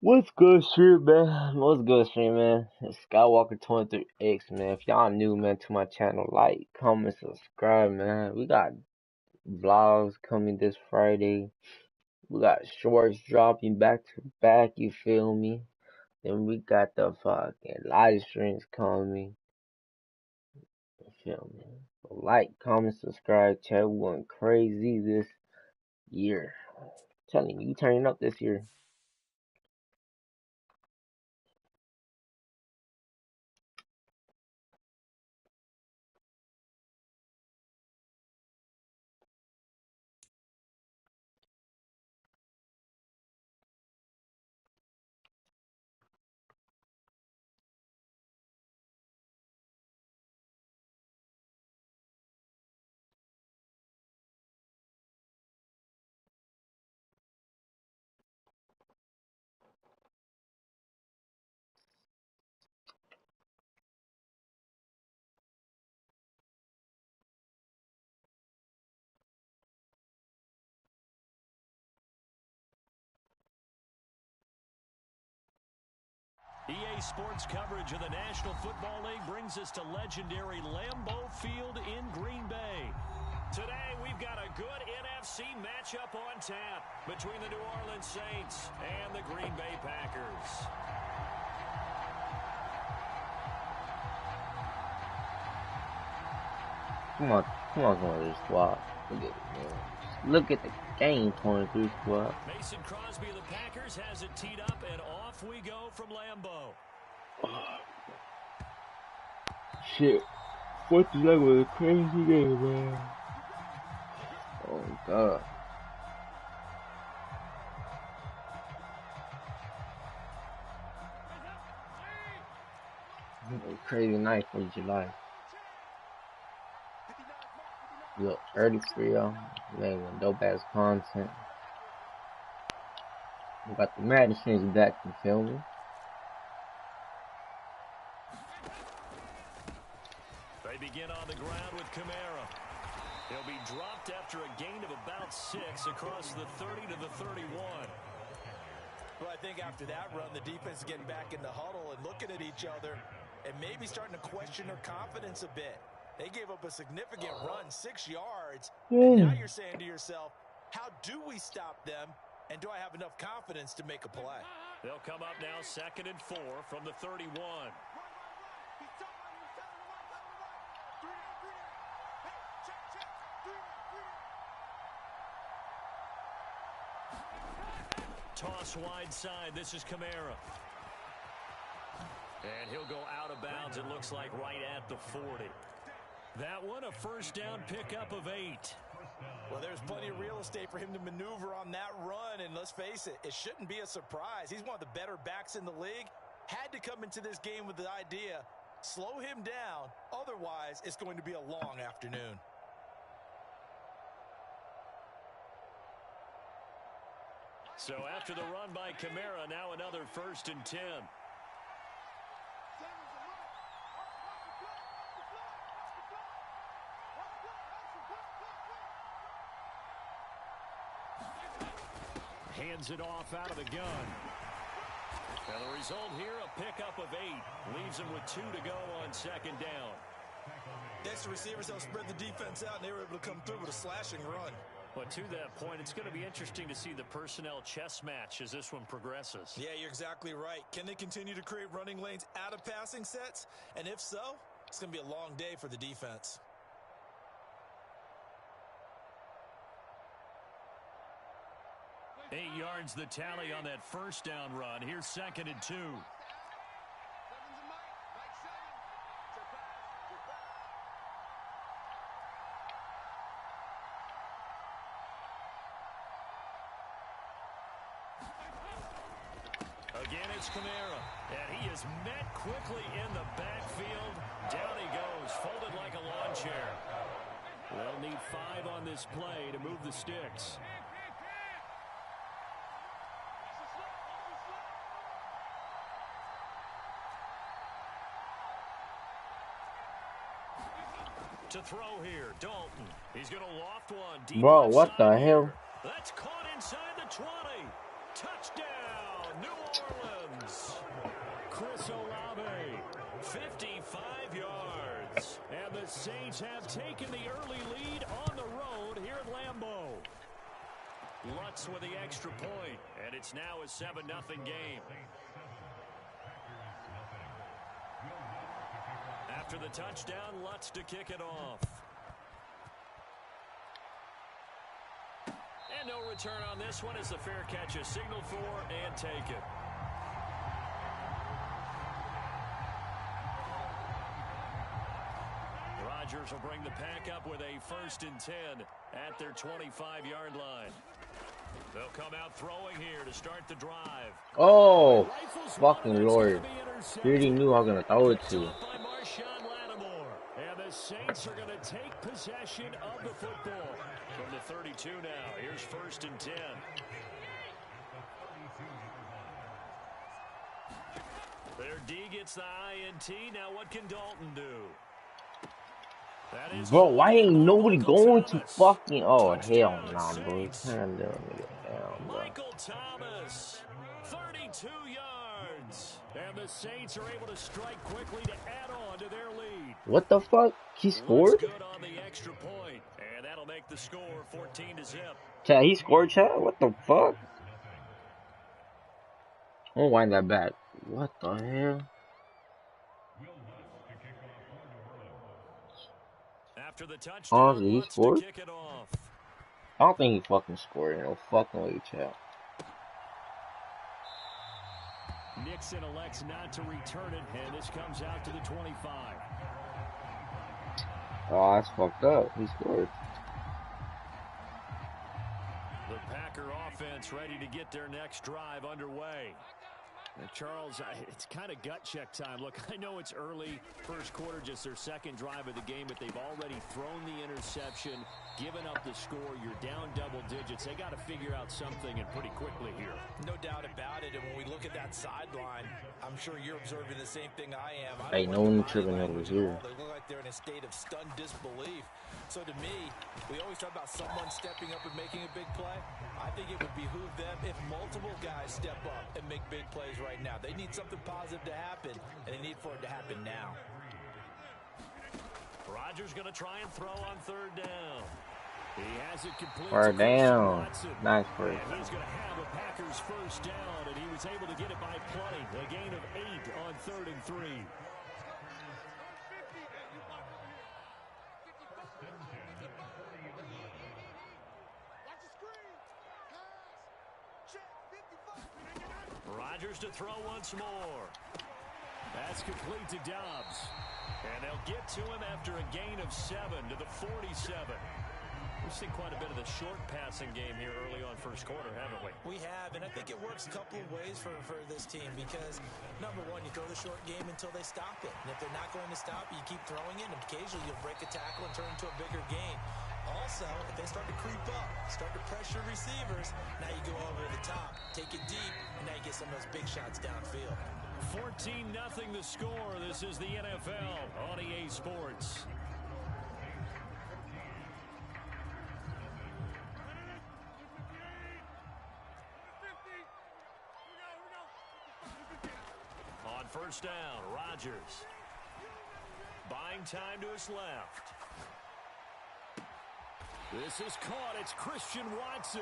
What's good, street man? What's good, street man? It's Skywalker23X, man. If y'all new, man, to my channel, like, comment, subscribe, man. We got vlogs coming this Friday. We got shorts dropping back to back, you feel me? Then we got the fucking live streams coming, you feel me? So like, comment, subscribe, chat. We going crazy this year. I'm telling you, we turning up this year. EA Sports coverage of the National Football League brings us to legendary Lambeau Field in Green Bay. Today, we've got a good NFC matchup on tap between the New Orleans Saints and the Green Bay Packers. Come on, this squad. Look at it, man. Look at the game point through squad. Mason Crosby of the Packers has it teed up, and off we go from Lambeau. Shit. What the heck was a crazy game, man. Oh, God. A crazy night for July. Look, early for y'all. Man, dope ass content. We got the Madden back, you feel me? They begin on the ground with Kamara. He'll be dropped after a gain of about 6 across the 30 to the 31. Well, I think after that run, the defense is getting back in the huddle and looking at each other and maybe starting to question their confidence a bit. They gave up a significant run, 6 yards, and now you're saying to yourself, how do we stop them, and do I have enough confidence to make a play? They'll come up now 2nd and 4 from the 31. Toss wide side. This is Kamara. And he'll go out of bounds, it looks like, right at the 40. That one, a first down pickup of 8. Well, there's plenty of real estate for him to maneuver on that run, and let's face it, it shouldn't be a surprise. He's one of the better backs in the league. Had to come into this game with the idea, slow him down, otherwise it's going to be a long afternoon. So after the run by Kamara, now another 1st and 10. Hands it off out of the gun. And the result here, a pickup of 8. Leaves him with 2 to go on 2nd down. Next to receivers, they'll spread the defense out, and they were able to come through with a slashing run. But to that point, it's going to be interesting to see the personnel chess match as this one progresses. Yeah, you're exactly right. Can they continue to create running lanes out of passing sets? And if so, it's going to be a long day for the defense. Eight yards the tally on that first down run. Here's 2nd and 2. Again, it's Kamara, and he is met quickly in the backfield. Down he goes, folded like a lawn chair. They'll need 5 on this play to move the sticks. To throw here, Dalton. He's going to loft one deep. Bro, what the hell? That's caught inside the 20. Touchdown, New Lutz with the extra point, and it's now a 7-0 game. After the touchdown, Lutz to kick it off. And no return on this one as the fair catch is signaled for and taken. Rodgers will bring the pack up with a 1st and 10 at their 25-yard line. They'll come out throwing here to start the drive. Oh, fucking Lord. You already knew I was going to throw it to. And the Saints are going to take possession of the football. From the 32 now. Here's 1st and 10. Their D gets the INT. Now what can Dalton do? Bro, why ain't nobody going to fucking... Oh, hell nah, bro. Michael Thomas, 32 yards. And the Saints are able to strike quickly to add on to their lead. What the fuck? He scored? Good on the extra point, and that'll make the score 14-0. Chat, he scored, chat? What the fuck? I'll wind that back. What the hell? After the touchdown, he scored? kick it off. I don't think he fucking scored. No fucking way, chat. Nixon elects not to return it, and this comes out to the 25. Oh, that's fucked up. He scored. The Packer offense ready to get their next drive underway. Charles, it's kind of gut check time. Look, I know it's early, first quarter, just their second drive of the game, but they've already thrown the interception, given up the score. You're down double digits. They got to figure out something, and pretty quickly here. No doubt about it, and when we look at that sideline, I'm sure you're observing the same thing I am. Ain't no one tripping over here. They look like they're in a state of stunned disbelief. So to me, we always talk about someone stepping up and making a big play. I think it would behoove them if multiple guys step up and make big plays right now. They need something positive to happen, and they need for it to happen now. Rodgers going to try and throw on 3rd down. He has it complete. 3rd down. Nice play. He's going to have a Packers 1st down, and he was able to get it by plenty. A gain of 8 on 3rd and 3. Rodgers to throw once more. That's complete to Dobbs. And they'll get to him after a gain of 7 to the 47. We've seen quite a bit of the short passing game here early on first quarter, haven't we? We have, and I think it works a couple of ways for this team because, number one, you throw the short game until they stop it. And if they're not going to stop it, you keep throwing it, and occasionally you'll break a tackle and turn it into a bigger gain. Also, if they start to creep up, start to pressure receivers, now you go over the top, take it deep, and now you get some of those big shots downfield. 14-0 the score. This is the NFL on EA Sports. On 1st down, Rodgers. Buying time to his left. This is caught. It's Christian Watson.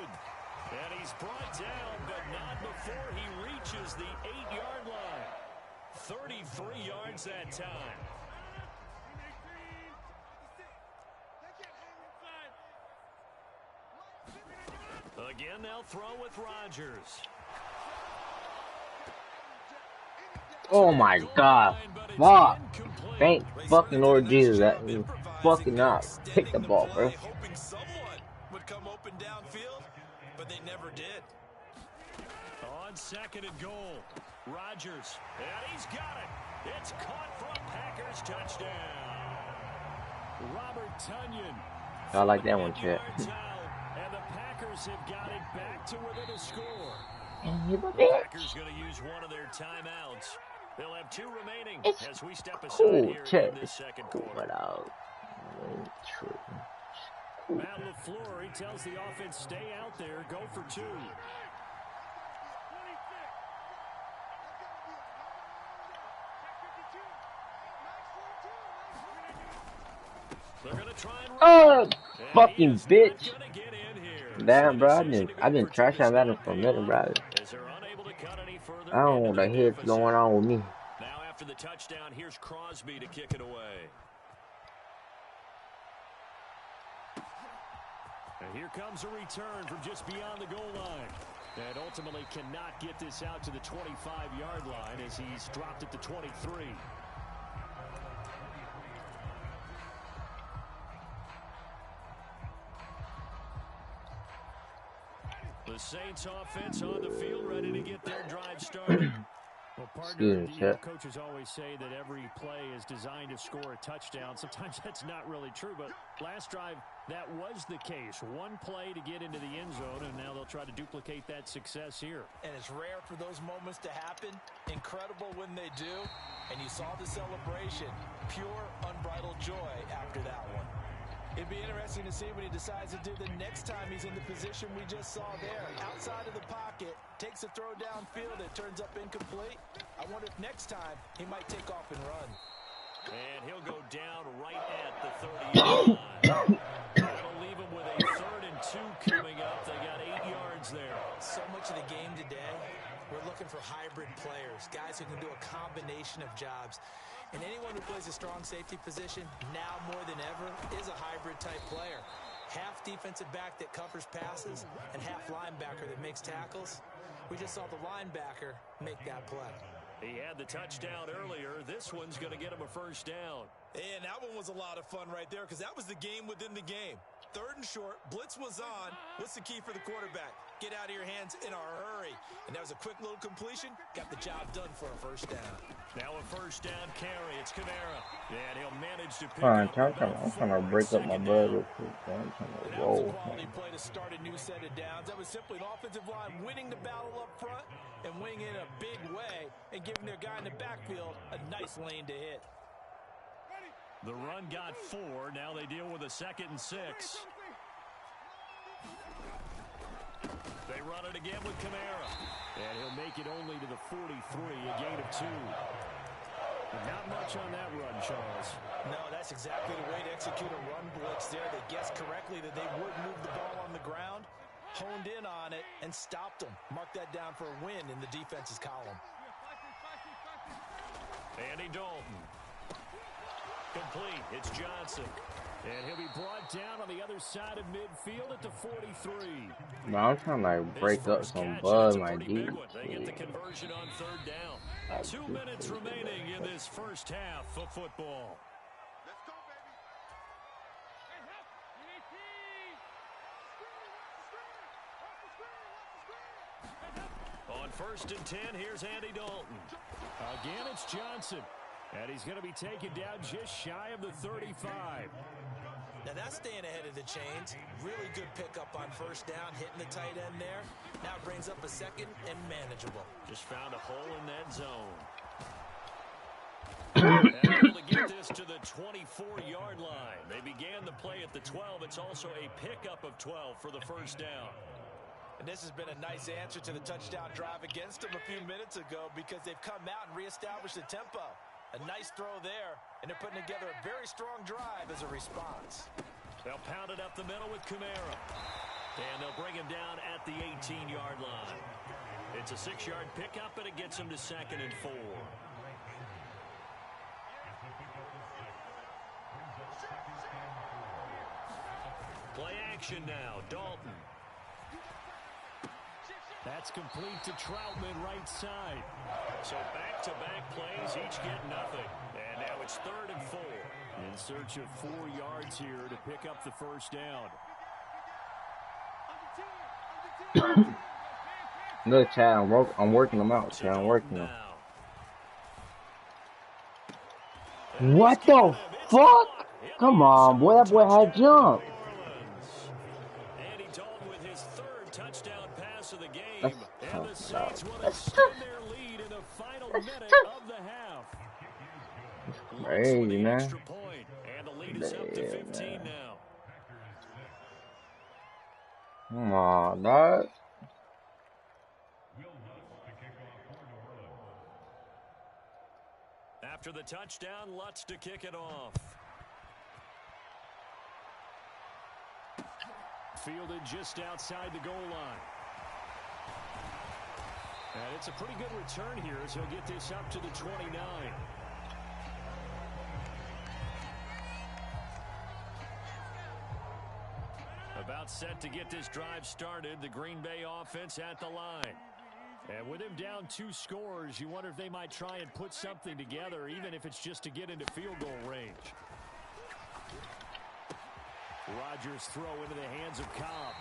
And he's brought down, but not before he reaches the 8-yard line. 33 yards that time. Again, they'll throw with Rodgers. Oh my God. Fuck. Thank fucking Lord Jesus that you fucking not pick the ball, bro. Hoping someone would come open downfield, but they never did. On 2nd and goal, Rodgers, and he's got it. It's caught for a Packers touchdown. Robert Tonyan. I like that one, Chet. And the Packers have got it back to within a score. The Packers going to use one of their timeouts. They'll have 2 remaining as we step aside here in this second quarter. Matt LaFleur, he tells the offense, stay out there, go for 2. They're going to try and fucking bitch. Gonna get in here. Damn, bro, I've been trashing Madden for a minute, bro. As they're unable to cut any further I don't know into what the the heck's deficit. going on with me. Now after the touchdown, here's Crosby to kick it away. And here comes a return from just beyond the goal line. And ultimately cannot get this out to the 25-yard line as he's dropped it to 23. The Saints offense on the field ready to get their drive started. Well, partner, the coaches always say that every play is designed to score a touchdown. Sometimes that's not really true, but last drive, that was the case. One play to get into the end zone, and now they'll try to duplicate that success here. And it's rare for those moments to happen. Incredible when they do. And you saw the celebration. Pure, unbridled joy after that one. It'd be interesting to see what he decides to do the next time he's in the position we just saw there. Outside of the pocket, takes a throw downfield, it turns up incomplete. I wonder if next time he might take off and run. And he'll go down right at the 30-yard line. That'll leave him with a 3rd and 2 coming up. They got 8 yards there. So much of the game today, we're looking for hybrid players, guys who can do a combination of jobs. And anyone who plays a strong safety position, now more than ever, is a hybrid-type player. Half defensive back that covers passes and half linebacker that makes tackles. We just saw the linebacker make that play. He had the touchdown earlier. This one's going to get him a first down. And that one was a lot of fun right there because that was the game within the game. 3rd and short, blitz was on. What's the key for the quarterback? Get out of your hands in a hurry. And that was a quick little completion. Got the job done for a first down. Now a first down carry. It's Kamara. And he'll manage to pick I'm up trying to break up my blood real quick. I'm trying to that was a quality play to start a new set of downs. That was simply an offensive line winning the battle up front and winning in a big way and giving their guy in the backfield a nice lane to hit. The run got 4. Now they deal with a 2nd and 6. They run it again with Kamara. And he'll make it only to the 43, a gain of 2. But not much on that run, Charles. No, that's exactly the way to execute a run blitz there. They guessed correctly that they would move the ball on the ground, honed in on it, and stopped them. Mark that down for a win in the defense's column. Andy Dalton. Complete. It's Johnson. And he'll be brought down on the other side of midfield at the 43. Bro, I'm trying to like break up some blood, my dude. They get the conversion on 3rd down. 2 minutes remaining in this first half of football. On 1st and 10, here's Andy Dalton. Again, it's Johnson. And he's going to be taken down just shy of the 35. Now that's staying ahead of the chains. Really good pickup on 1st down, hitting the tight end there. Now brings up a 2nd and manageable. Just found a hole in that zone. And able to get this to the 24-yard line. They began the play at the 12. It's also a pickup of 12 for the 1st down. And this has been a nice answer to the touchdown drive against them a few minutes ago because they've come out and reestablished the tempo. A nice throw there, and they're putting together a very strong drive as a response. They'll pound it up the middle with Kamara. And they'll bring him down at the 18-yard line. It's a 6-yard pickup, and it gets him to 2nd and 4. Play action now. Dalton. That's complete to Troutman, right side. So back-to-back plays, each get nothing. And now it's 3rd and 4. In search of 4 yards here to pick up the first down. Look, Chad, I'm working them out, Chad. I'm working them. What the fuck? Come on, boy. That boy had jump. Andy Dalton with his 3rd touchdown pass of the game. That's and the Saints will extend their lead in the final minute of the half. Crazy, man. Extra point, and the lead is up to 15 now. Come on, dog. After the touchdown, Lutz to kick it off. fielded just outside the goal line. And it's a pretty good return here as he'll get this up to the 29. About set to get this drive started, the Green Bay offense at the line. And with him down 2 scores, you wonder if they might try and put something together, even if it's just to get into field goal range. Rodgers throw into the hands of Cobb.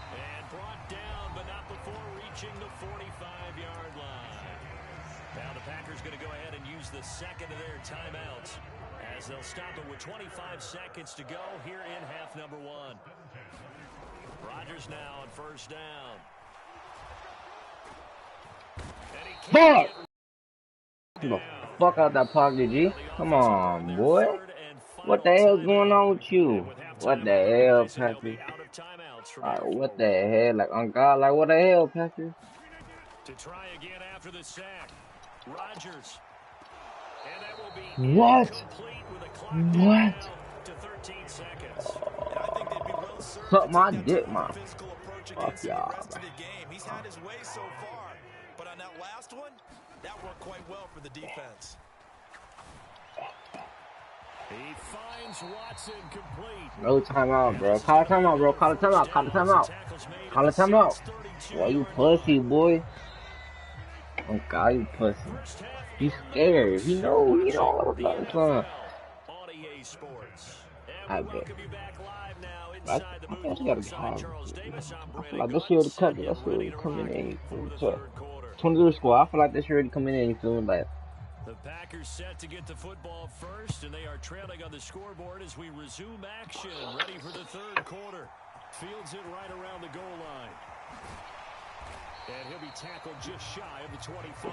And brought down, but not before reaching the 45-yard line. Now the Packers going to go ahead and use the second of their timeouts as they'll stop it with 25 seconds to go here in half number 1. Rodgers now on first down. Fuck! Get the fuck out that pocket, G. Come on, boy. What the hell's going on with you? What the hell, Packers? Alright, what the hell? Like, on God, like, what the hell, Packers? To try again after the sack. Rodgers. And that will be what? With a clock what? To 13 seconds. Suck my dick, man. Fuck y'all. He's had his way so far, but on that last one, that worked quite well for the defense. He finds Watson complete. No timeout, bro. Call a timeout, bro. Call a timeout. Call a timeout. Call a timeout. Boy, you pussy, boy. Oh God, you pussy. You scared. You know all about it, son. I bet. I think she got a job. I feel like this year the cut. That's already coming in. 23 score. I feel like this year already coming in. You feel like. The Packers set to get the football first, and they are trailing on the scoreboard as we resume action, ready for the third quarter. Fields it right around the goal line. And he'll be tackled just shy of the 25.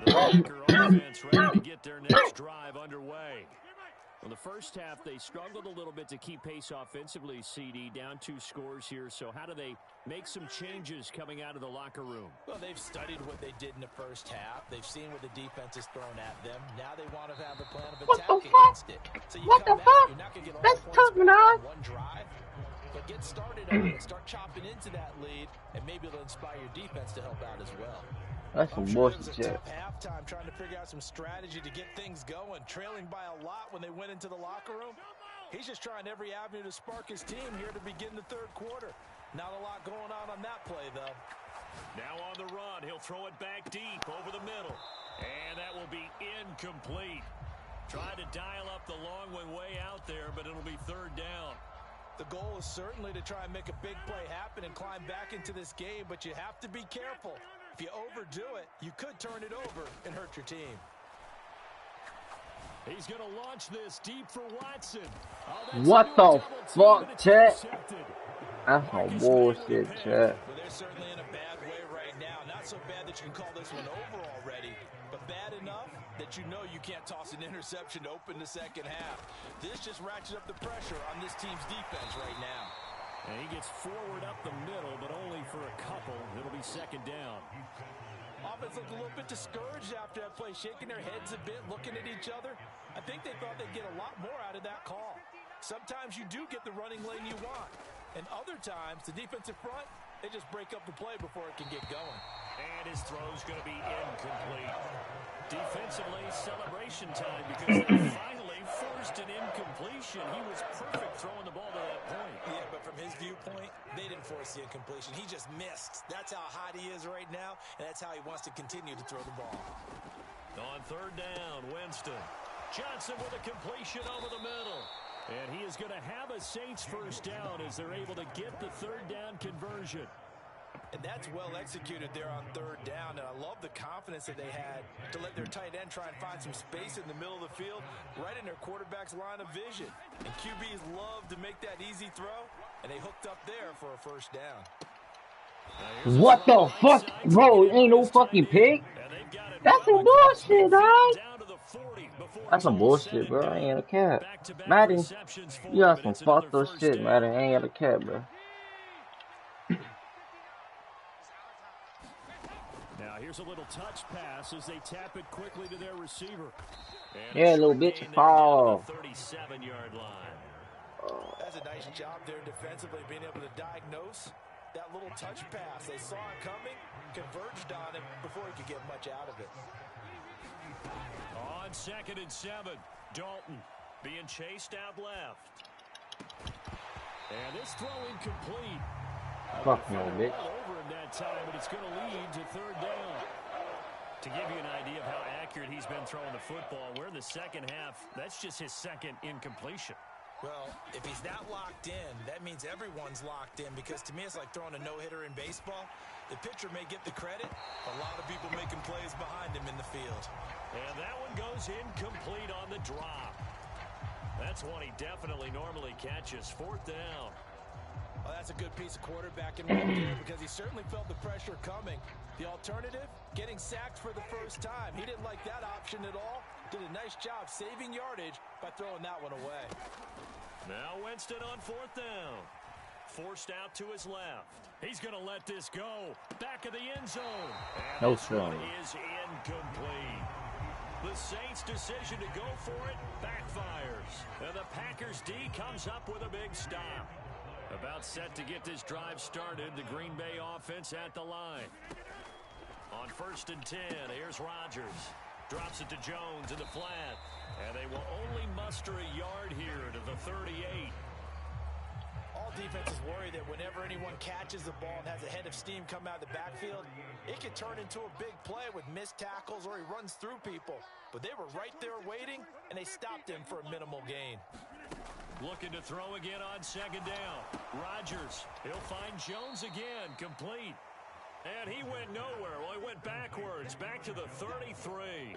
The Packer offense ready to get their next drive underway. Well, the first half, they struggled a little bit to keep pace offensively, CD, down 2 scores here. So how do they make some changes coming out of the locker room? Well, they've studied what they did in the first half. They've seen what the defense has thrown at them. Now they want to have a plan of attack against it. So you what the fuck? You're not gonna get all the points on one drive. But get started on it, start chopping into that lead, and maybe it'll inspire your defense to help out as well. That's some bullshit. Halftime trying to figure out some strategy to get things going, trailing by a lot when they went into the locker room. He's just trying every avenue to spark his team here to begin the third quarter. Not a lot going on that play, though. Now on the run, he'll throw it back deep over the middle. And that will be incomplete. Trying to dial up the long one way out there, but it'll be third down. The goal is certainly to try and make a big play happen and climb back into this game, but you have to be careful. If you overdo it, you could turn it over and hurt your team. He's going to launch this deep for Watson. What the fuck, Chet? That's some bullshit, Chet. Well, they're certainly in a bad way right now. Not so bad that you can call this one over already, but bad enough that you know you can't toss an interception to open the second half. This just ratchets up the pressure on this team's defense right now. And he gets forward up the middle, but only for a couple. It'll be second down. Offense looked a little bit discouraged after that play, shaking their heads a bit, looking at each other. I think they thought they'd get a lot more out of that call. Sometimes you do get the running lane you want. And other times, the defensive front, they just break up the play before it can get going. And his throw's going to be incomplete. Defensively, celebration time because they finally forced an incompletion. He was perfect throwing the ball to that point. Yeah, but from his viewpoint, they didn't force the incompletion. He just missed. That's how hot he is right now, and that's how he wants to continue to throw the ball. On third down, Winston. Johnson with a completion over the middle. And he is going to have a Saints first down as they're able to get the third down conversion. And that's well executed there on third down. And I love the confidence that they had to let their tight end try and find some space in the middle of the field, right in their quarterback's line of vision. And QBs love to make that easy throw, and they hooked up there for a first down. What the fuck? Bro, ain't no fucking pick. That's some bullshit, dog. Before That's it's some all said bullshit, and bro. I done, ain't a cat. back-to-back Madden, receptions for you him, got and some it's another fucked up first shit, down. Madden. I ain't got a cat, bro. Now here's a little touch pass as they tap it quickly to their receiver. And Yeah, a little short bitch, gain there down to fall. the 37-yard line. That's a nice job there defensively, being able to diagnose that little touch pass. They saw it coming, converged on him before he could get much out of it. On 2nd and 7, Dalton being chased out left. And this throw incomplete. Fuck no, bitch. Over in that time, but it's going to lead to 3rd down. To give you an idea of how accurate he's been throwing the football, we're in the second half. That's just his 2nd incompletion. Well, if he's not locked in, that means everyone's locked in, because to me it's like throwing a no-hitter in baseball. The pitcher may get the credit, a lot of people making plays behind him in the field. And that one goes incomplete on the drop. That's one he definitely normally catches. 4th down. Well, that's a good piece of quarterbacking right there, because he certainly felt the pressure coming. The alternative, getting sacked for the first time. He didn't like that option at all. Did a nice job saving yardage by throwing that one away. Now Winston on 4th down. Forced out to his left. He's going to let this go. Back of the end zone. And No this one throwing. is incomplete. The Saints' decision to go for it backfires. And the Packers D comes up with a big stop. About set to get this drive started, the Green Bay offense at the line. On 1st and 10, here's Rodgers. Drops it to Jones in the flat. And they will only muster a yard here to the 38. All defenses worry that whenever anyone catches the ball and has a head of steam come out of the backfield, it can turn into a big play with missed tackles or he runs through people. But they were right there waiting, and they stopped him for a minimal gain. Looking to throw again on 2nd down. Rodgers, he'll find Jones again, complete. And he went nowhere. Well, he went backwards, back to the 33.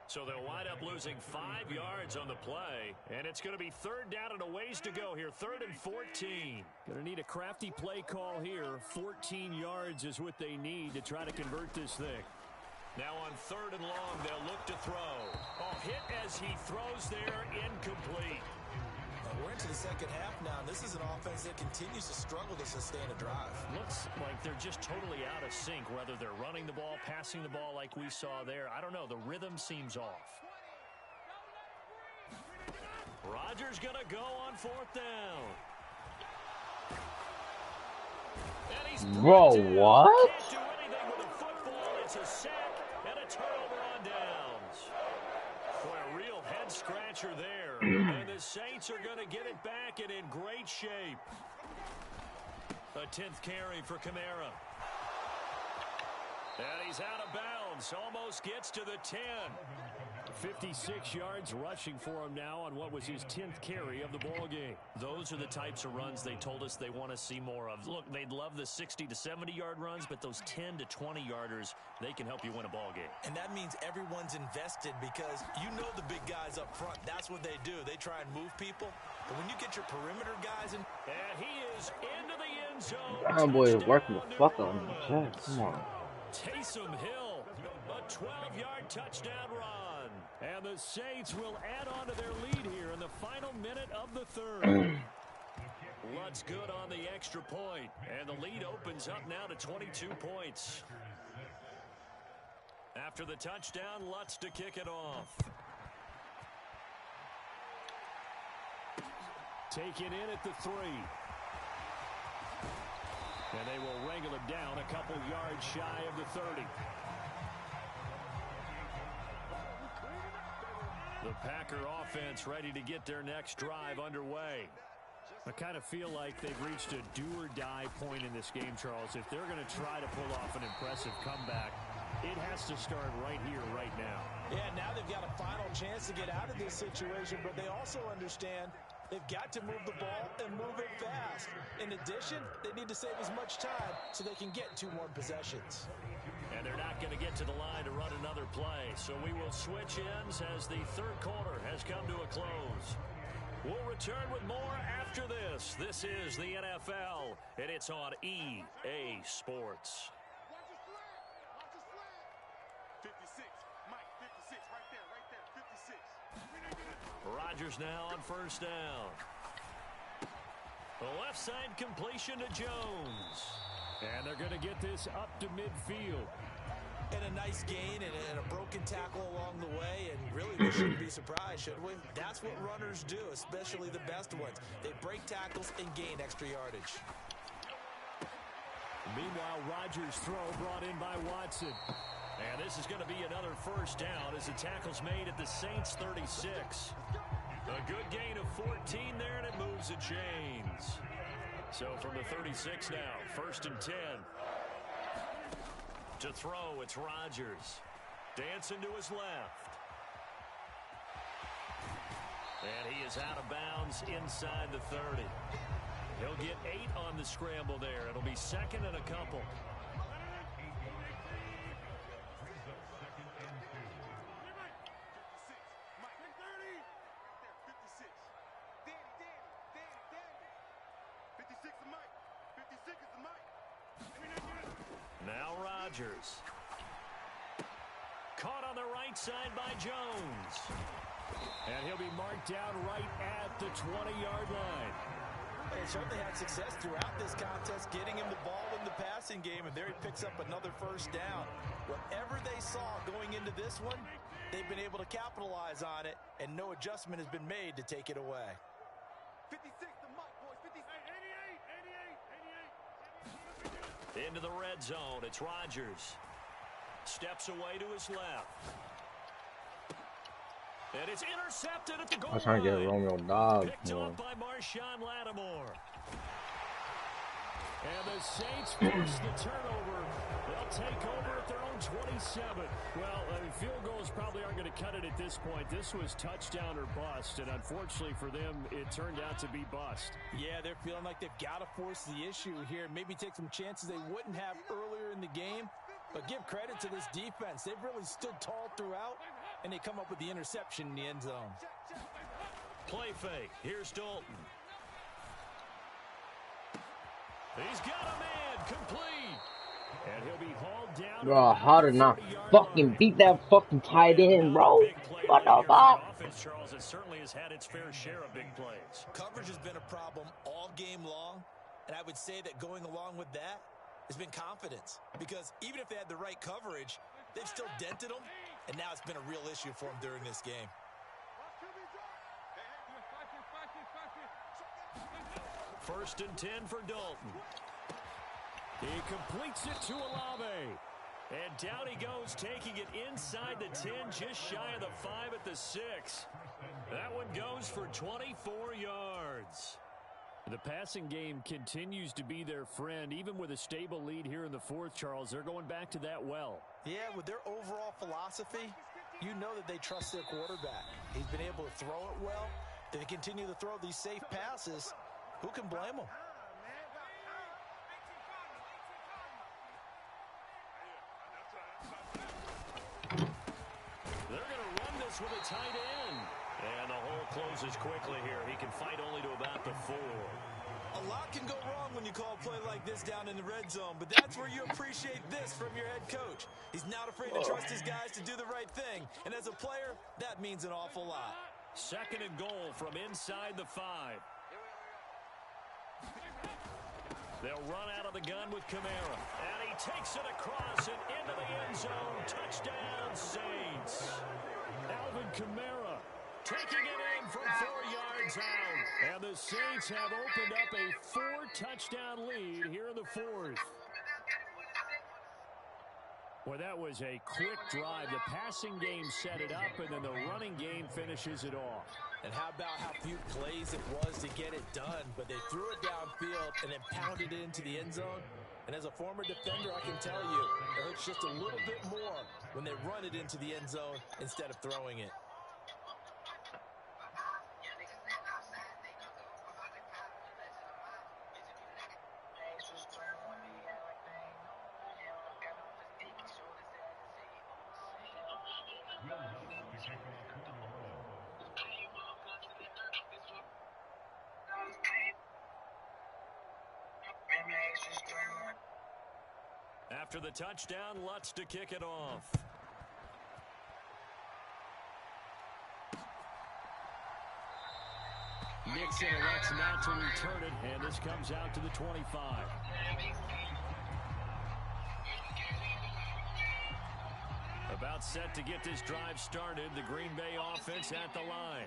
So they'll wind up losing 5 yards on the play. And it's going to be 3rd down and a ways to go here. 3rd and 14. Going to need a crafty play call here. 14 yards is what they need to try to convert this thing. Now on 3rd and long, they'll look to throw. Oh, hit as he throws there, incomplete. We're into the second half now. This is an offense that continues to struggle to sustain a drive. Looks like they're just totally out of sync, whether they're running the ball, passing the ball like we saw there. I don't know. The rhythm seems off. Rodgers going to go on 4th down. And he's Bro, what? Can't do anything with the football. It's a sack and a turnover on downs. Boy, a real head-scratcher there. And the Saints are going to get it back and in great shape. A 10th carry for Kamara. And he's out of bounds. Almost gets to the 10. 56 yards rushing for him now on what was his 10th carry of the ball game. Those are the types of runs they told us they want to see more of. Look, they'd love the 60 to 70-yard runs, but those 10 to 20-yarders, they can help you win a ball game. And that means everyone's invested, because you know the big guys up front. That's what they do. They try and move people. But when you get your perimeter guys in... And he is into the end zone. That boy is working the Touchdown, fuck New on him. Orleans. Come on. Taysom Hill, a 12-yard touchdown run. And the Saints will add on to their lead here in the final minute of the 3rd. Lutt's good on the extra point. And the lead opens up now to 22 points. After the touchdown, Lutt's to kick it off. Taken in at the 3. And they will wrangle him down a couple yards shy of the 30. The Packer offense ready to get their next drive underway. I kind of feel like they've reached a do-or-die point in this game, Charles. If they're going to try to pull off an impressive comeback, it has to start right here, right now. Yeah, now they've got a final chance to get out of this situation, but they also understand they've got to move the ball and move it fast. In addition, they need to save as much time so they can get 2 more possessions. And they're not going to get to the line to run another play. So we will switch ends as the 3rd quarter has come to a close. We'll return with more after this. This is the NFL, and it's on EA Sports. 56, Mike, 56, right there, 56. Rodgers now on first down. The left side completion to Jones. And they're going to get this up to midfield. And a nice gain and a broken tackle along the way. And really, we shouldn't be surprised, should we? That's what runners do, especially the best ones. They break tackles and gain extra yardage. Meanwhile, Rodgers' throw brought in by Watson. And this is going to be another first down as the tackle's made at the Saints' 36. A good gain of 14 there, and it moves the chains. So from the 36 now, first and 10. To throw, it's Rodgers. Dancing to his left. And he is out of bounds inside the 30. He'll get 8 on the scramble there. It'll be second and a couple. Now Rodgers. Caught on the right side by Jones. And he'll be marked down right at the 20-yard line. They certainly had success throughout this contest, getting him the ball in the passing game, and there he picks up another first down. Whatever they saw going into this one, they've been able to capitalize on it, and no adjustment has been made to take it away. 56, the mic, boys. 56. 88. Into the red zone, it's Rodgers. Steps away to his left. And it's intercepted at the goal line. I was trying to get Romeo Dobbs. Picked off by Marshawn Lattimore. And the Saints force the turnover. They'll take over at their own 27. Well, field goals probably aren't going to cut it at this point. This was touchdown or bust, and unfortunately for them, it turned out to be bust. Yeah, they're feeling like they've got to force the issue here. Maybe take some chances they wouldn't have earlier in the game. But give credit to this defense. They've really stood tall throughout, and they come up with the interception in the end zone. Play fake. Here's Dalton. He's got a man complete. And he'll be hauled down. Bro, how to not fucking beat that fucking tight end, bro? What the fuck? Offense, Charles, it certainly has had its fair share of big plays. Coverage has been a problem all game long, and I would say that going along with that has been confidence. Because even if they had the right coverage, they've still dented them, and now it's been a real issue for them during this game. First and 10 for Dalton. He completes it to Olave. And down he goes, taking it inside the 10, just shy of the 5 at the 6. That one goes for 24 yards. The passing game continues to be their friend, even with a stable lead here in the fourth, Charles. They're going back to that well. Yeah, with their overall philosophy, you know that they trust their quarterback. He's been able to throw it well. They continue to throw these safe passes. Who can blame them? They're going to run this with a tight end. And the hole closes quickly here. He can fight only to about the 4. A lot can go wrong when you call a play like this down in the red zone, but that's where you appreciate this from your head coach. He's not afraid to trust his guys to do the right thing, and as a player, that means an awful lot. Second and goal from inside the 5. They'll run out of the gun with Kamara, and he takes it across and into the end zone. Touchdown, Saints. Alvin Kamara taking it in from 4 yards out. And the Saints have opened up a 4-touchdown lead here in the fourth. Well, that was a quick drive. The passing game set it up, and then the running game finishes it off. And how about how few plays it was to get it done, but they threw it downfield and then pounded it into the end zone. And as a former defender, I can tell you, it hurts just a little bit more when they run it into the end zone instead of throwing it. After the touchdown, Lutz to kick it off. Nixon elects not to return it, and this comes out to the 25. About set to get this drive started. The Green Bay offense at the line.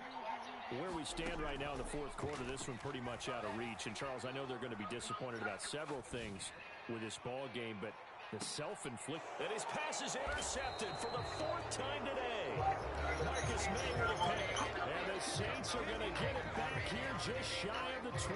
Where we stand right now in the fourth quarter, this one pretty much out of reach. And, Charles, I know they're going to be disappointed about several things with this ball game, but the self-inflicted. And his pass is intercepted for the fourth time today. Marcus May with a pick. And the Saints are going to get it back here just shy of the 20.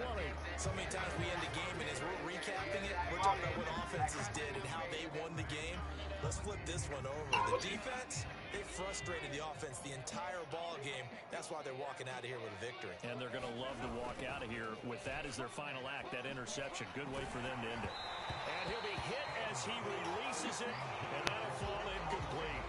So many times we end the game, and as we're recapping it, we're talking about what offenses did and how they won the game. Let's flip this one over. The defense, they frustrated the offense the entire ball game. That's why they're walking out of here with a victory. And they're going to love to walk out of here with that as their final act, that interception. Good way for them to end it. And he'll be hit as he releases it, and that'll fall incomplete.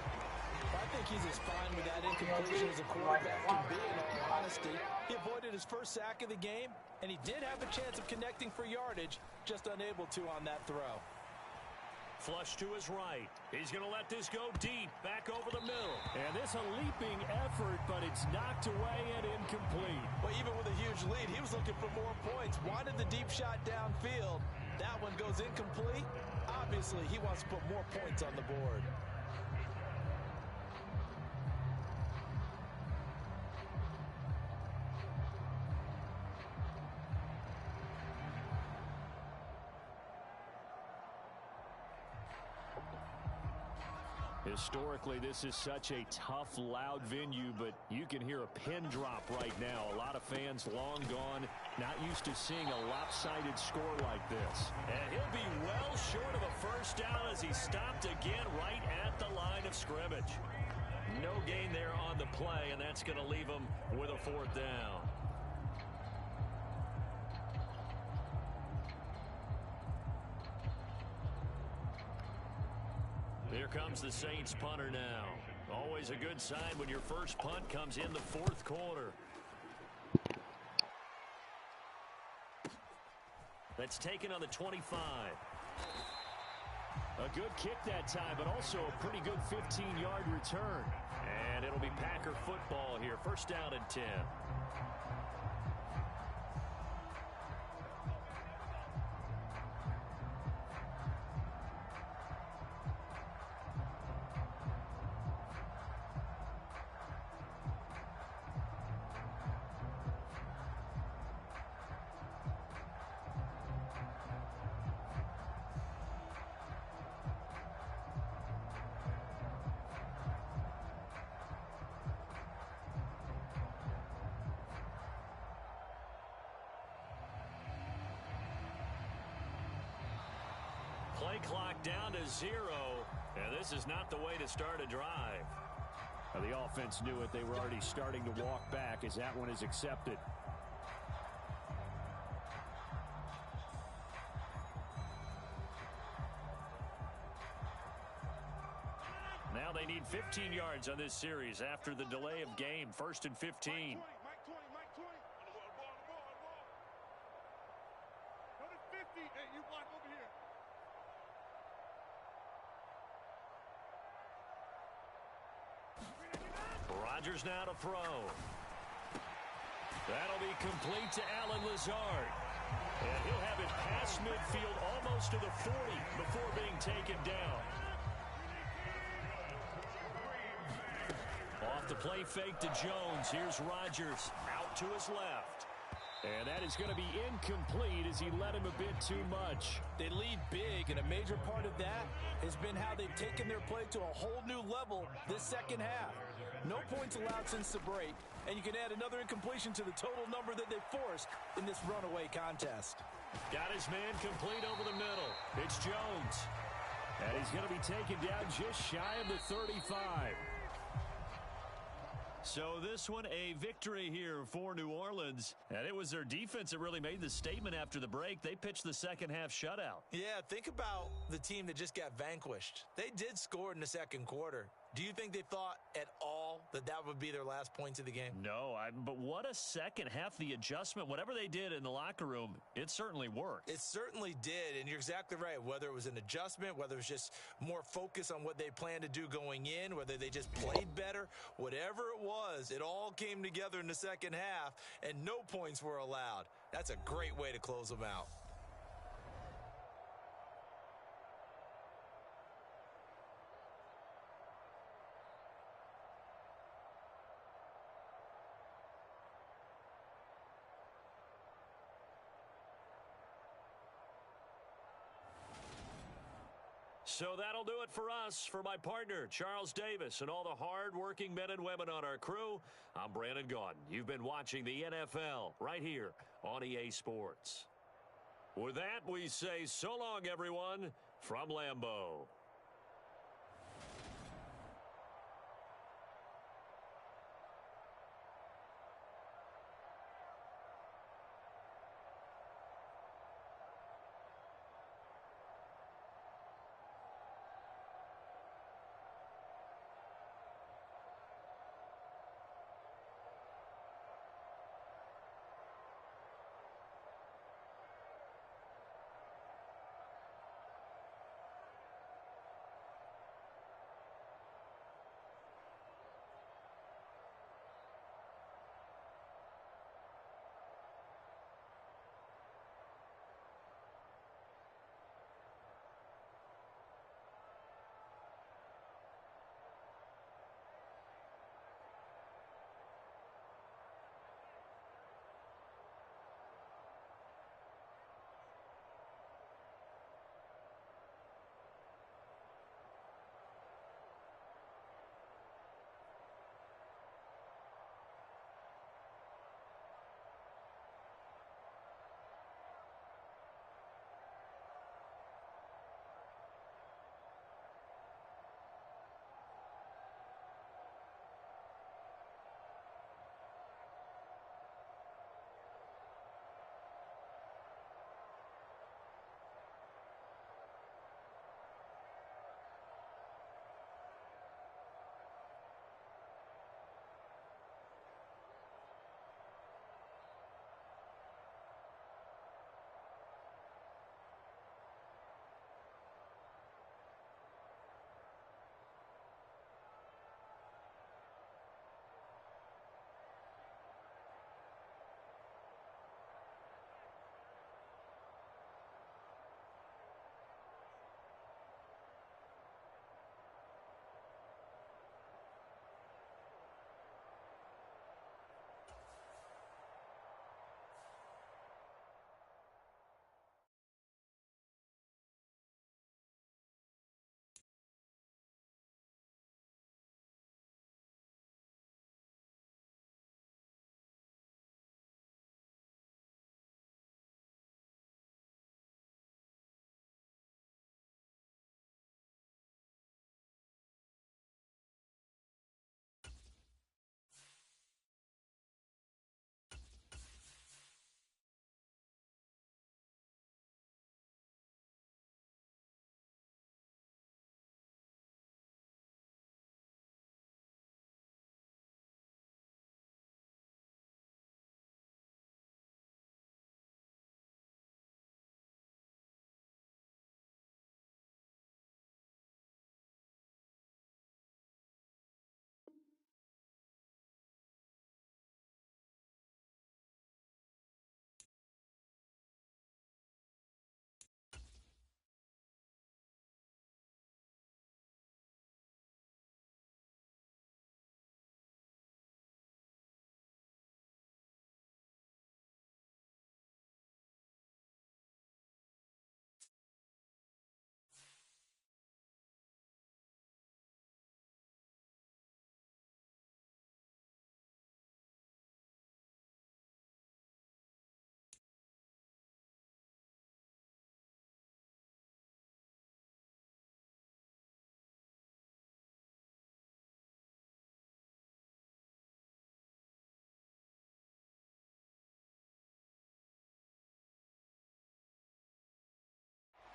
I think he's as fine with that incompletion as a quarterback can be, in all honesty. He avoided his first sack of the game, and he did have a chance of connecting for yardage, just unable to on that throw. Flush to his right. He's going to let this go deep, back over the middle. And this a leaping effort, but it's knocked away and incomplete. Well, even with a huge lead, he was looking for more points. Wanted the deep shot downfield. That one goes incomplete. Obviously, he wants to put more points on the board. Historically, this is such a tough, loud venue, but you can hear a pin drop right now. A lot of fans long gone, not used to seeing a lopsided score like this. And he'll be well short of a first down as he stopped again right at the line of scrimmage. No gain there on the play, and that's going to leave him with a fourth down. Here comes the Saints punter now. Always a good sign when your first punt comes in the fourth quarter. That's taken on the 25. A good kick that time, but also a pretty good 15-yard return. And it'll be Packer football here. First down and 10. Play clock down to 0, and this is not the way to start a drive. Now, the offense knew it. They were already starting to walk back as that one is accepted. Now they need 15 yards on this series after the delay of game. First and 15. Mike 20, Mike 20. On the ball. Notice 50. Hey, you block over here. Rodgers now to throw. That'll be complete to Allen Lazard. And he'll have it past midfield almost to the 40 before being taken down. Off the play fake to Jones. Here's Rodgers out to his left. And that is going to be incomplete as he led him a bit too much. They lead big, and a major part of that has been how they've taken their play to a whole new level this second half. No points allowed since the break, and you can add another incompletion to the total number that they forced in this runaway contest. Got his man complete over the middle. It's Jones. And he's going to be taken down just shy of the 35. So this one a victory here for New Orleans. And it was their defense that really made the statement after the break. They pitched the second half shutout. Yeah, think about the team that just got vanquished. They did score in the second quarter. Do you think they thought at all that would be their last points of the game? No, but what a second half. The adjustment, whatever they did in the locker room, it certainly worked. It certainly did, and you're exactly right. Whether it was an adjustment, whether it was just more focus on what they planned to do going in, whether they just played better, whatever it was, it all came together in the second half, and no points were allowed. That's a great way to close them out. So that'll do it for us. For my partner, Charles Davis, and all the hard-working men and women on our crew, I'm Brandon Gaudin. You've been watching the NFL right here on EA Sports. With that, we say so long, everyone, from Lambeau.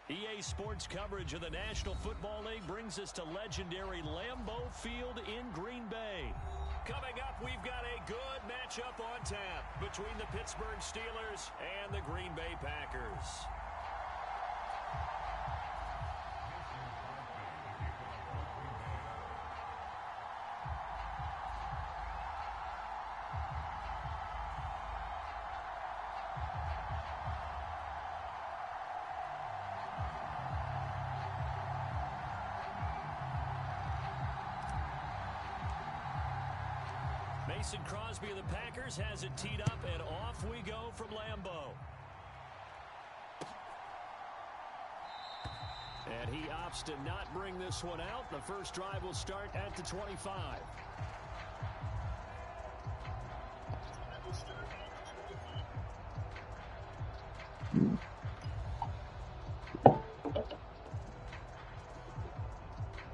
EA Sports coverage of the National Football League brings us to legendary Lambeau Field in Green Bay. Coming up, we've got a good matchup on tap between the Pittsburgh Steelers and the Green Bay Packers. Mason Crosby of the Packers has it teed up, and off we go from Lambeau. And he opts to not bring this one out. The first drive will start at the 25.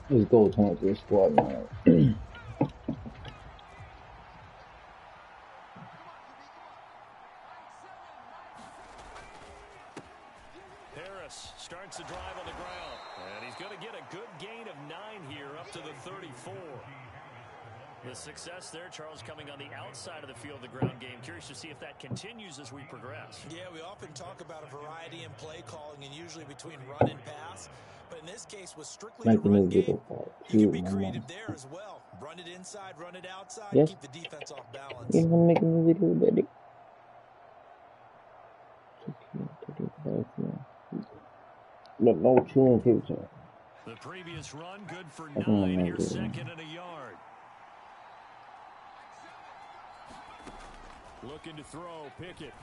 Let's go 23 squad, man. Starts the drive on the ground, and he's going to get a good gain of 9 here up to the 34. The success there, Charles, coming on the outside of the field, the ground game. Curious to see if that continues as we progress. Yeah, we often talk about a variety in play calling and usually between run and pass. But in this case, with strictly the run game, you can be creative there as well. Run it inside, run it outside, keep the defense off balance. Even making a video, daddy. No chewing picture. The previous run good for 9. Here's second and a yard. Looking to throw, Pickett.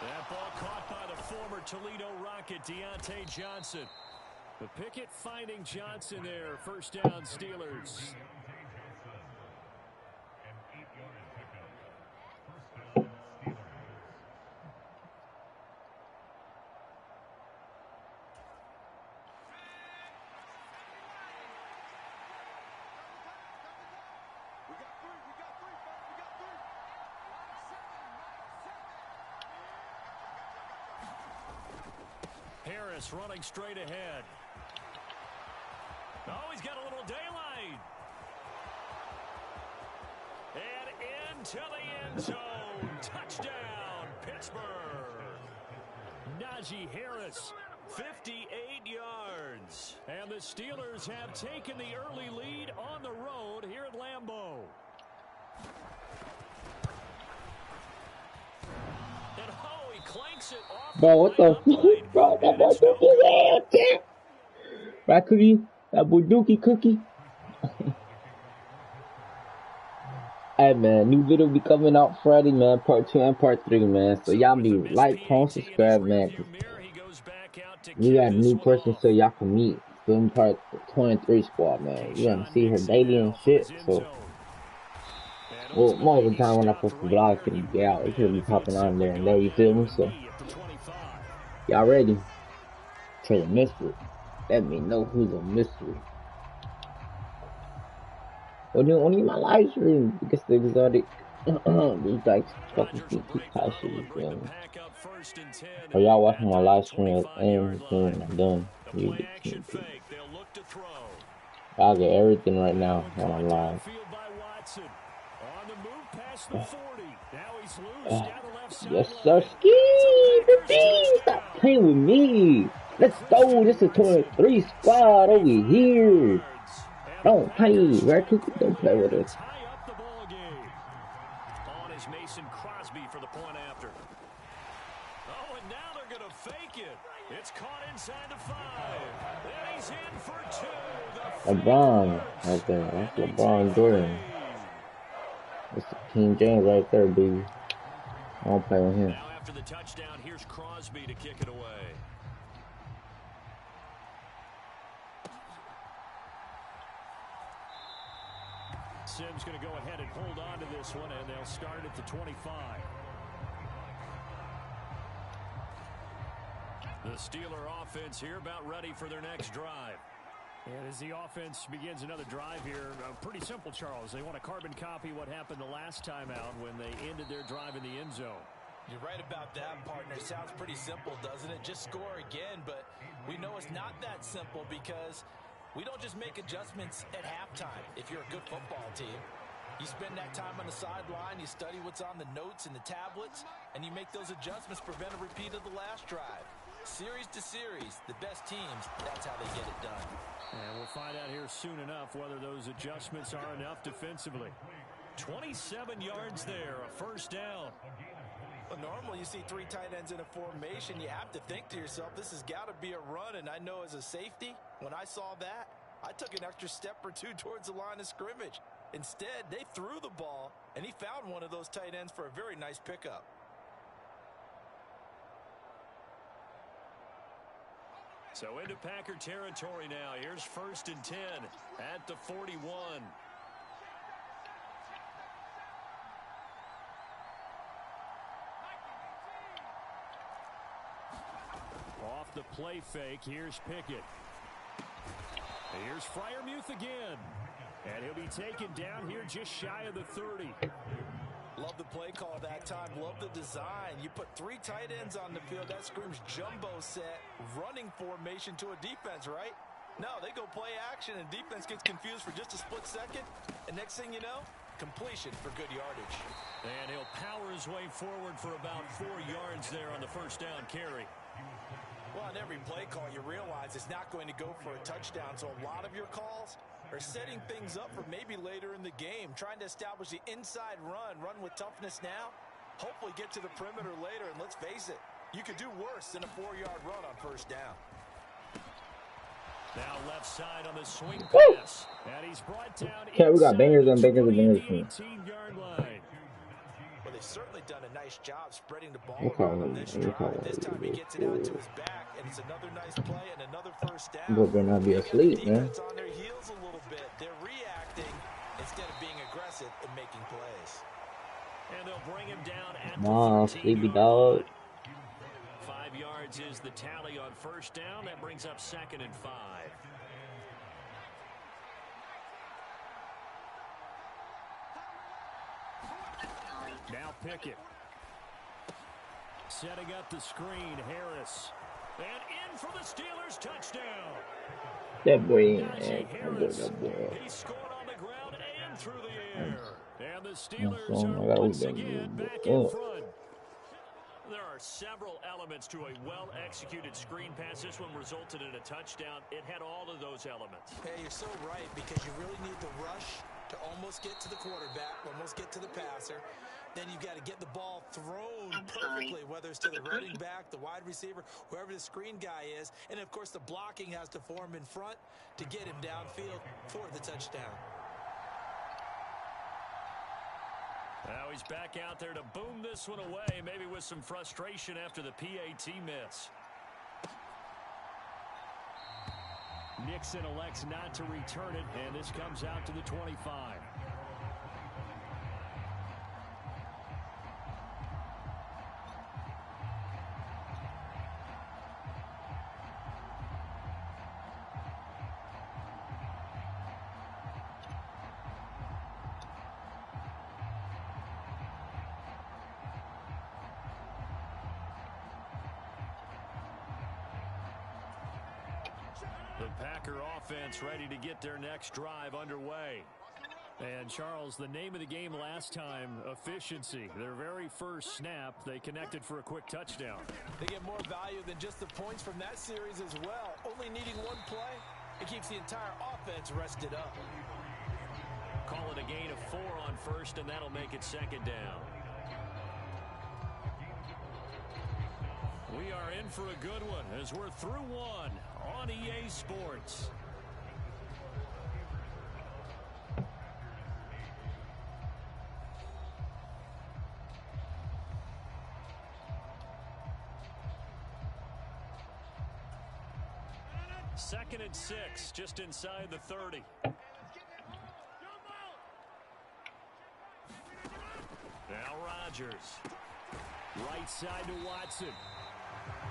That ball caught by the former Toledo Rocket, Deontay Johnson. But Pickett finding Johnson there. First down, Steelers. Harris running straight ahead. Oh, he's got a little daylight. And into the end zone. Touchdown, Pittsburgh. Najee Harris, 58 yards. And the Steelers have taken the early lead on the road here at Lambeau. And oh, he clanks it off. Bro, what the fuck? Bro, that boy Dookie out there. Right, Cookie? That boy Dookie Cookie. Hey, man, new video be coming out Friday, man. Part 2 and part 3, man. So y'all be like, comment, subscribe, man. We got a new person so y'all can meet. Film part 23 squad, man. You gonna see her daily and shit, so. Well, most of the time when I post the vlog, it's gonna be out. It's gonna be popping on there and there, you feel me? So, y'all ready? For the mystery. Let me know who's a mystery. Well, then only my live stream because the exotic. These like fucking keep type shit, you feel me? Or y'all watching my live stream and when I'm done. You get I'll get everything right now when I'm live. Yes, sir. Ski! Stop playing with me. Let's go. This is 23 squad over here. Don't play, right? Don't play with us. On is Mason Crosby for the point after. Oh, and now they're going to fake it. It's caught inside the 5. And he's in for 2. LeBron right there. That's LeBron Jordan. That's the King James right there, baby. I don't play with him. Now after the touchdown, here's Crosby to kick it away. Simms going to go ahead and hold on to this one, and they'll start at the 25. The Steeler offense here about ready for their next drive. And as the offense begins another drive here, pretty simple, Charles. They want to carbon copy what happened the last time out when they ended their drive in the end zone. You're right about that, partner. Sounds pretty simple, doesn't it? Just score again, but we know it's not that simple because we don't just make adjustments at halftime if you're a good football team. You spend that time on the sideline, you study what's on the notes and the tablets, and you make those adjustments to prevent a repeat of the last drive. Series to series, the best teams, that's how they get it done. And we'll find out here soon enough whether those adjustments are enough defensively. 27 yards there, a first down. Well, normally you see three tight ends in a formation. You have to think to yourself, this has got to be a run. And I know as a safety, when I saw that, I took an extra step or two towards the line of scrimmage. Instead, they threw the ball, and he found one of those tight ends for a very nice pickup. So into Packer territory now. Here's 1st and 10 at the 41. Off the play fake, here's Pickett. Here's Freiermuth again. And he'll be taken down here just shy of the 30. Love the play call that time. Love the design. You put three tight ends on the field. That screams jumbo set, running formation to a defense, right? No, they go play action, and defense gets confused for just a split second. And next thing you know, completion for good yardage. And he'll power his way forward for about 4 yards there on the first down carry. Well, on every play call, you realize it's not going to go for a touchdown. So a lot of your calls are setting things up for maybe later in the game, trying to establish the inside run with toughness now, hopefully get to the perimeter later. And let's face it, you could do worse than a 4-yard run on first down. Now left side on the swing pass. And he's brought down. Okay, we got bangers and bangers and bangers. 18-yard line. Well, they've certainly done a nice job spreading the ball around on this drive. This time he gets it out to his back, and it's another nice play and another first down. But they're not be asleep, man. Defense on their heels a little bit. They're reacting instead of being aggressive and making plays. And they'll bring him down at Nah, sleepy dog. 5 yards is the tally on first down. That brings up 2nd and 5. Now Pickett. Setting up the screen, Harris. And in for the Steelers, touchdown. That boy, He scored on the ground and through the air. And the Steelers are once again back in front. There are several elements to a well-executed screen pass. This one resulted in a touchdown. It had all of those elements. Hey, you're so right, because you really need the rush to almost get to the quarterback, almost get to the passer. Then you've got to get the ball thrown perfectly, whether it's to the running back, the wide receiver, whoever the screen guy is. And, of course, the blocking has to form in front to get him downfield for the touchdown. Now he's back out there to boom this one away, maybe with some frustration after the PAT miss. Nixon elects not to return it, and this comes out to the 25. The Packer offense ready to get their next drive underway. And, Charles, the name of the game last time, efficiency. Their very first snap, they connected for a quick touchdown. They get more value than just the points from that series as well. Only needing one play, it keeps the entire offense rested up. Call it a gain of 4 on first, and that'll make it 2nd down. We are in for a good one as we're through one on EA Sports. Second and 6, just inside the 30. Now Rodgers. Right side to Watson.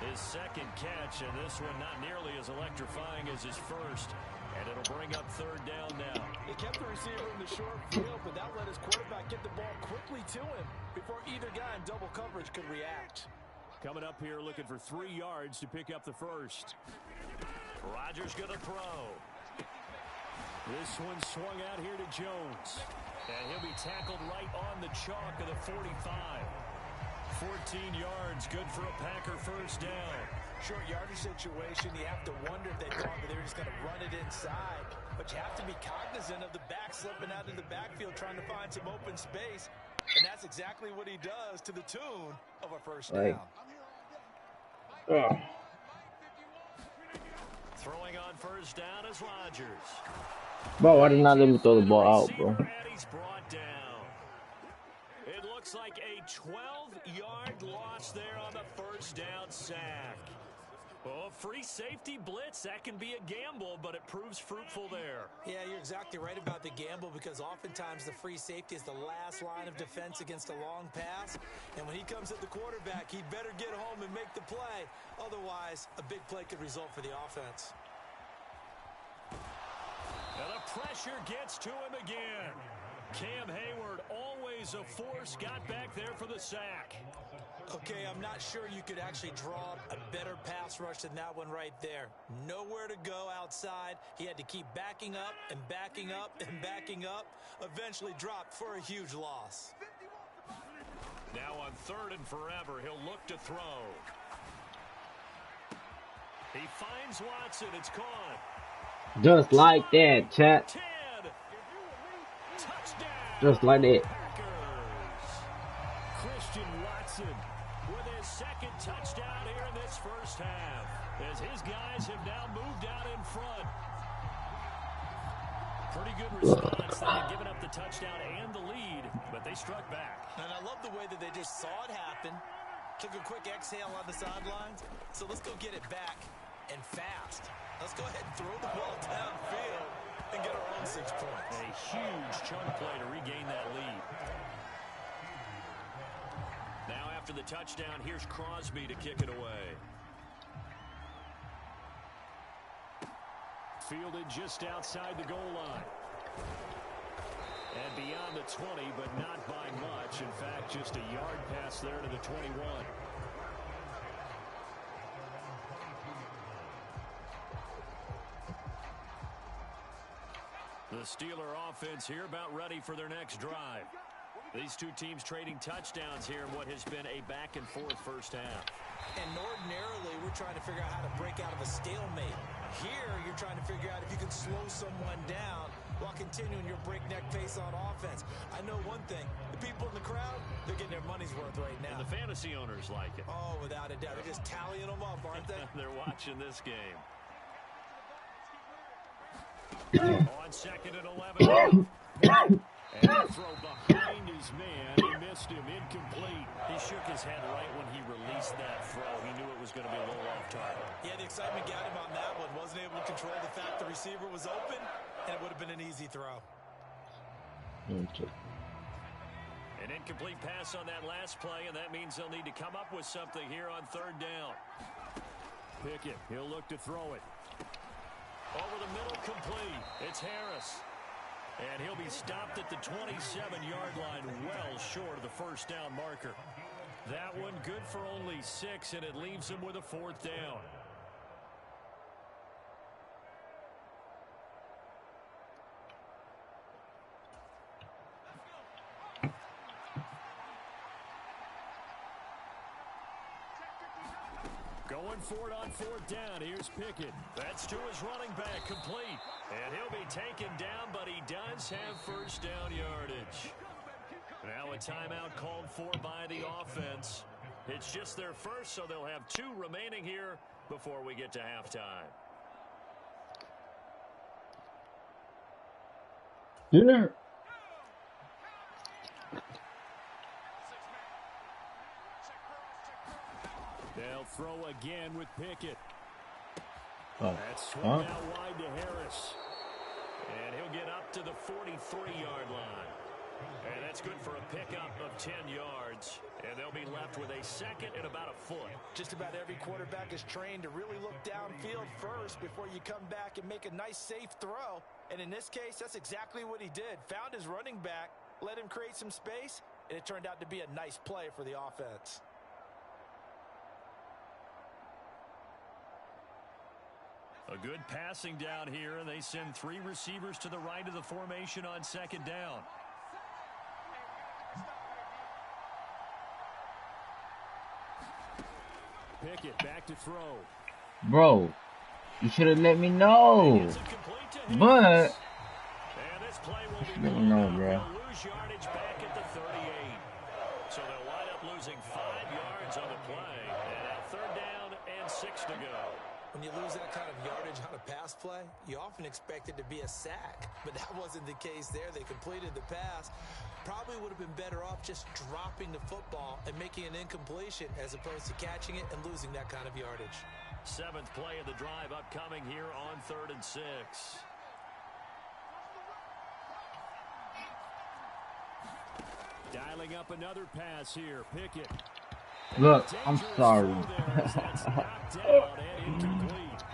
His second catch, and this one not nearly as electrifying as his first. And it'll bring up third down now. He kept the receiver in the short field, but that let his quarterback get the ball quickly to him before either guy in double coverage could react. Coming up here looking for 3 yards to pick up the first. Rodgers going to throw. This one swung out here to Jones. And he'll be tackled right on the chalk of the 45. 14 yards, good for a Packer first down. Short yardage situation, you have to wonder if they thought that they were just going to run it inside. But you have to be cognizant of the back slipping out of the backfield trying to find some open space. And that's exactly what he does to the tune of a first down. Throwing on first down is Rodgers. Bro, why did not let me throw the ball out, bro? And he's brought down. It looks like a 12-yard loss there on the first down sack. Oh, free safety blitz, that can be a gamble, but it proves fruitful there. Yeah, you're exactly right about the gamble because oftentimes the free safety is the last line of defense against a long pass. And when he comes at the quarterback, he'd better get home and make the play. Otherwise, a big play could result for the offense. And the pressure gets to him again. Cam Hayward, always a force, got back there for the sack. Okay, I'm not sure you could actually draw a better pass rush than that one right there. Nowhere to go outside. He had to keep backing up and backing up and backing up. Eventually dropped for a huge loss. Now on 3rd and forever, he'll look to throw. He finds Watson. It's caught. Just like that, chat. 10. Touchdown. Just like that. Packers. Christian Watson with his 2nd touchdown here in this first half, as his guys have now moved out in front. Pretty good response. They had given up the touchdown and the lead, but they struck back. And I love the way that they just saw it happen, took a quick exhale on the sidelines. So let's go get it back and fast. Let's go ahead and throw the ball downfield and get our own 6 points. A huge chunk play to regain that lead. Now after the touchdown, here's Crosby to kick it away. Fielded just outside the goal line. And beyond the 20, but not by much. In fact, just a yard pass there to the 21. The Steeler offense here about ready for their next drive. These two teams trading touchdowns here in what has been a back-and-forth first half. And ordinarily, we're trying to figure out how to break out of a stalemate. Here, you're trying to figure out if you can slow someone down while continuing your breakneck pace on offense. I know one thing. The people in the crowd, they're getting their money's worth right now. And the fantasy owners like it. Oh, without a doubt. They're just tallying them up, aren't they? They're watching this game. On 2nd and 11. And a throw behind his man. He missed him. Incomplete. He shook his head right when he released that throw. He knew it was going to be a little off target. Yeah, the excitement got him on that one. Wasn't able to control the fact the receiver was open, and it would have been an easy throw. Okay. An incomplete pass on that last play, and that means they'll need to come up with something here on 3rd down. Pickett, he'll look to throw it. Over the middle, complete. It's Harris. And he'll be stopped at the 27-yard line, well short of the first down marker. That one good for only 6, and it leaves him with a 4th down. Going for it on 4th down. Here's Pickett. That's to his running back, complete. And he'll be taken down, but he does have first down yardage. Now a timeout called for by the offense. It's just their first, so they'll have 2 remaining here before we get to halftime. Dinner. They'll throw again with Pickett. Oh. That's swung out wide to Harris. And he'll get up to the 43-yard line. And that's good for a pickup of 10 yards. And they'll be left with a second and about a foot. Just about every quarterback is trained to really look downfield first before you come back and make a nice, safe throw. And in this case, that's exactly what he did. Found his running back, let him create some space, and it turned out to be a nice play for the offense. A good passing down here, and they send 3 receivers to the right of the formation on second down. Pickett back to throw. Bro, you should have let me know. But let me know, bro. Lose yardage back at the 38. So they'll wind up losing 5 yards on the play. And now 3rd down and 6 to go. When you lose that kind of yardage on a pass play, you often expect it to be a sack. But that wasn't the case there. They completed the pass. Probably would have been better off just dropping the football and making an incompletion as opposed to catching it and losing that kind of yardage. 7th play of the drive upcoming here on 3rd and 6. Dialing up another pass here. Pickett. Look, I'm sorry.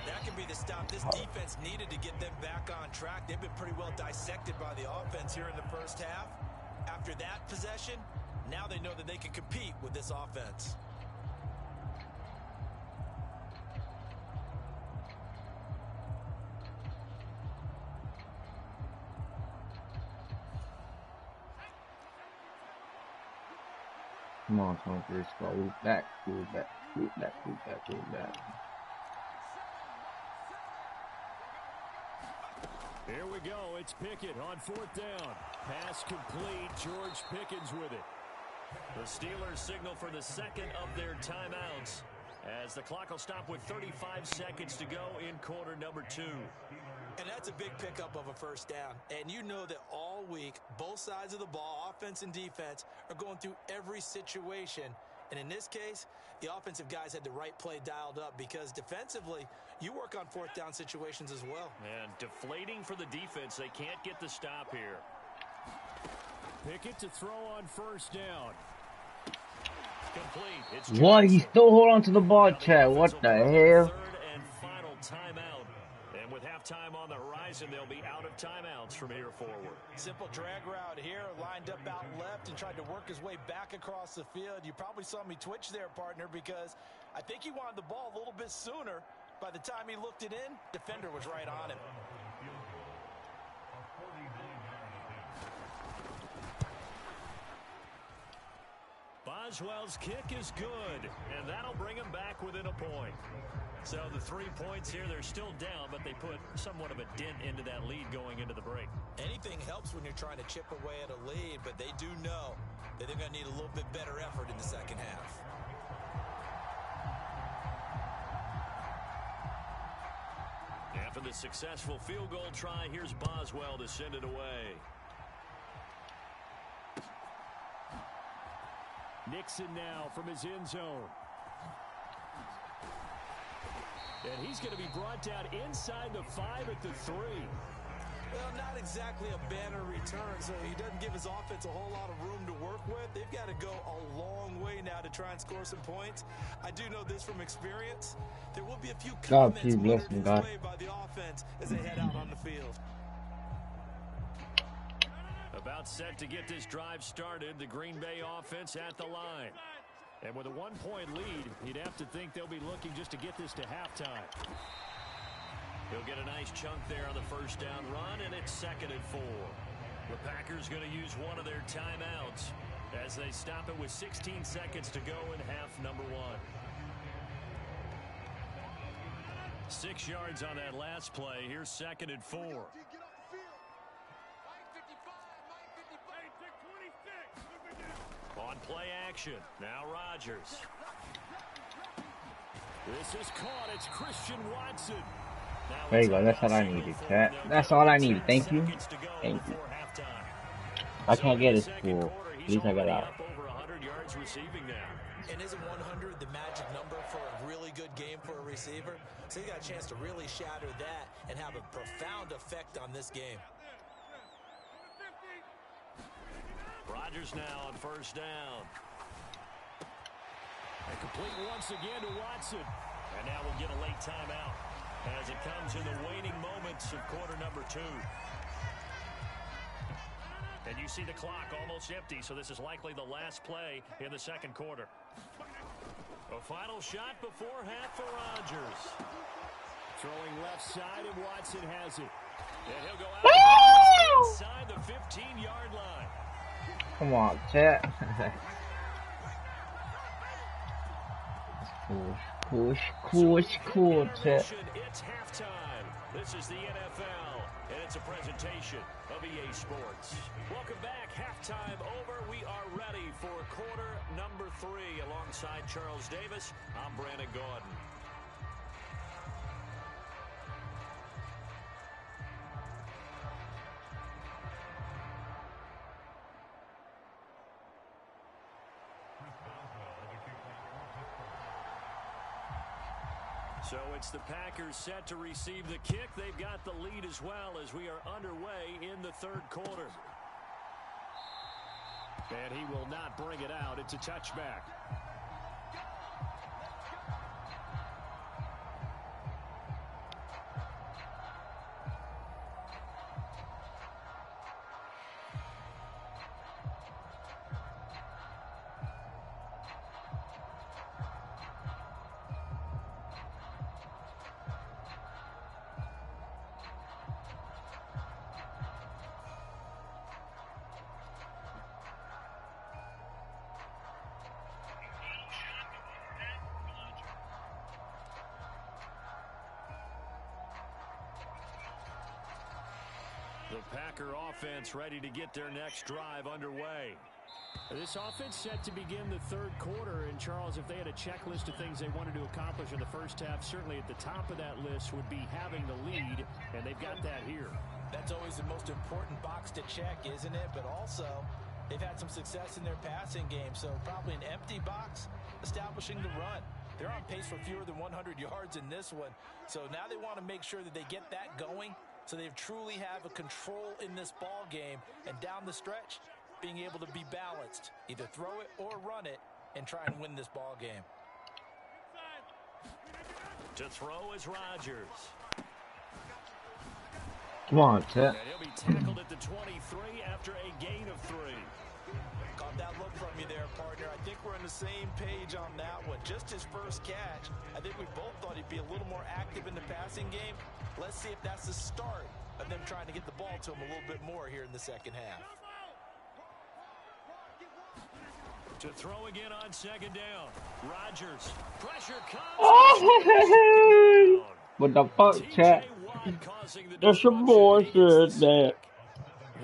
That could be the stop this defense needed to get them back on track. They've been pretty well dissected by the offense here in the first half. After that possession, now they know that they can compete with this offense. Come on, 23, score. Move back, move back, move back, move back, move back. Here we go. It's Pickett on 4th down. Pass complete. George Pickens with it. The Steelers signal for the second of their timeouts as the clock will stop with 35 seconds to go in quarter number 2. And that's a big pickup of a first down. And you know that all week, both sides of the ball, offense and defense, are going through every situation. And in this case, the offensive guys had the right play dialed up because defensively, you work on 4th down situations as well. And deflating for the defense. They can't get the stop here. Pickett to throw on 1st down. Complete. It's what? He still hold on to the ball, Chad. What the hell? 3rd and final timeout. And with halftime on the horizon, they'll be out of timeouts from here forward. Simple drag route here, lined up out left and tried to work his way back across the field. You probably saw me twitch there, partner, because I think he wanted the ball a little bit sooner. By the time he looked it in, defender was right on him. Boswell's kick is good, and that'll bring him back within a point. So the 3 points here, they're still down, but they put somewhat of a dent into that lead going into the break. Anything helps when you're trying to chip away at a lead, but they do know that they're going to need a little bit better effort in the second half. After the successful field goal try, here's Boswell to send it away. Nixon now from his end zone. And he's going to be brought down inside the 5 at the 3. Well, not exactly a banner return, so he doesn't give his offense a whole lot of room to work with. They've got to go a long way now to try and score some points. I do know this from experience. There will be a few comments muttered his way by the offense as they head out on the field. About set to get this drive started, the Green Bay offense at the line. And with a 1-point lead, you'd have to think they'll be looking just to get this to halftime. He'll get a nice chunk there on the first down run, and it's 2nd and 4. The Packers going to use one of their timeouts as they stop it with 16 seconds to go in half number 1. 6 yards on that last play. Here's 2nd and 4. On play action. Now Rodgers. This is caught. It's Christian Watson. There you go. That's all I needed, Cat. That's all I needed. Thank you. Thank you. I can't get it full. At least I got out. And isn't 100 the magic number for a really good game for a receiver? So you got a chance to really shatter that and have a profound effect on this game. Rodgers now on first down. And complete once again to Watson. And now we'll get a late timeout as it comes in the waning moments of quarter number 2. And you see the clock almost empty, so this is likely the last play in the second quarter. A final shot before half for Rodgers. Throwing left side, and Watson has it. And he'll go out inside the 15-yard line. Come on, chat. Cool, chat. It's halftime. This is the NFL, and it's a presentation of EA Sports. Welcome back. Halftime over. We are ready for quarter number 3. Alongside Charles Davis, I'm Brandon Gordon. So it's the Packers set to receive the kick. They've got the lead as well as we are underway in the third quarter. And he will not bring it out. It's a touchback. The Packer offense ready to get their next drive underway. This offense set to begin the third quarter. And, Charles, if they had a checklist of things they wanted to accomplish in the first half, certainly at the top of that list would be having the lead, and they've got that here. That's always the most important box to check, isn't it? But also, they've had some success in their passing game, so probably an empty box establishing the run. They're on pace for fewer than 100 yards in this one, so now they want to make sure that they get that going so they truly have a control in this ball game, and down the stretch, being able to be balanced, either throw it or run it, and try and win this ball game. To throw is Rodgers. Come on, Ted. And he'll be tackled at the 23 after a gain of 3. Caught that look from you there, partner. I think we're on the same page on that one. Just his first catch. I think we both thought he'd be a little more active in the passing game. Let's see if that's the start of them trying to get the ball to him a little bit more here in the second half. To throw again on second down. Rodgers. Pressure comes. What the fuck, chat? That's some bullshit, man.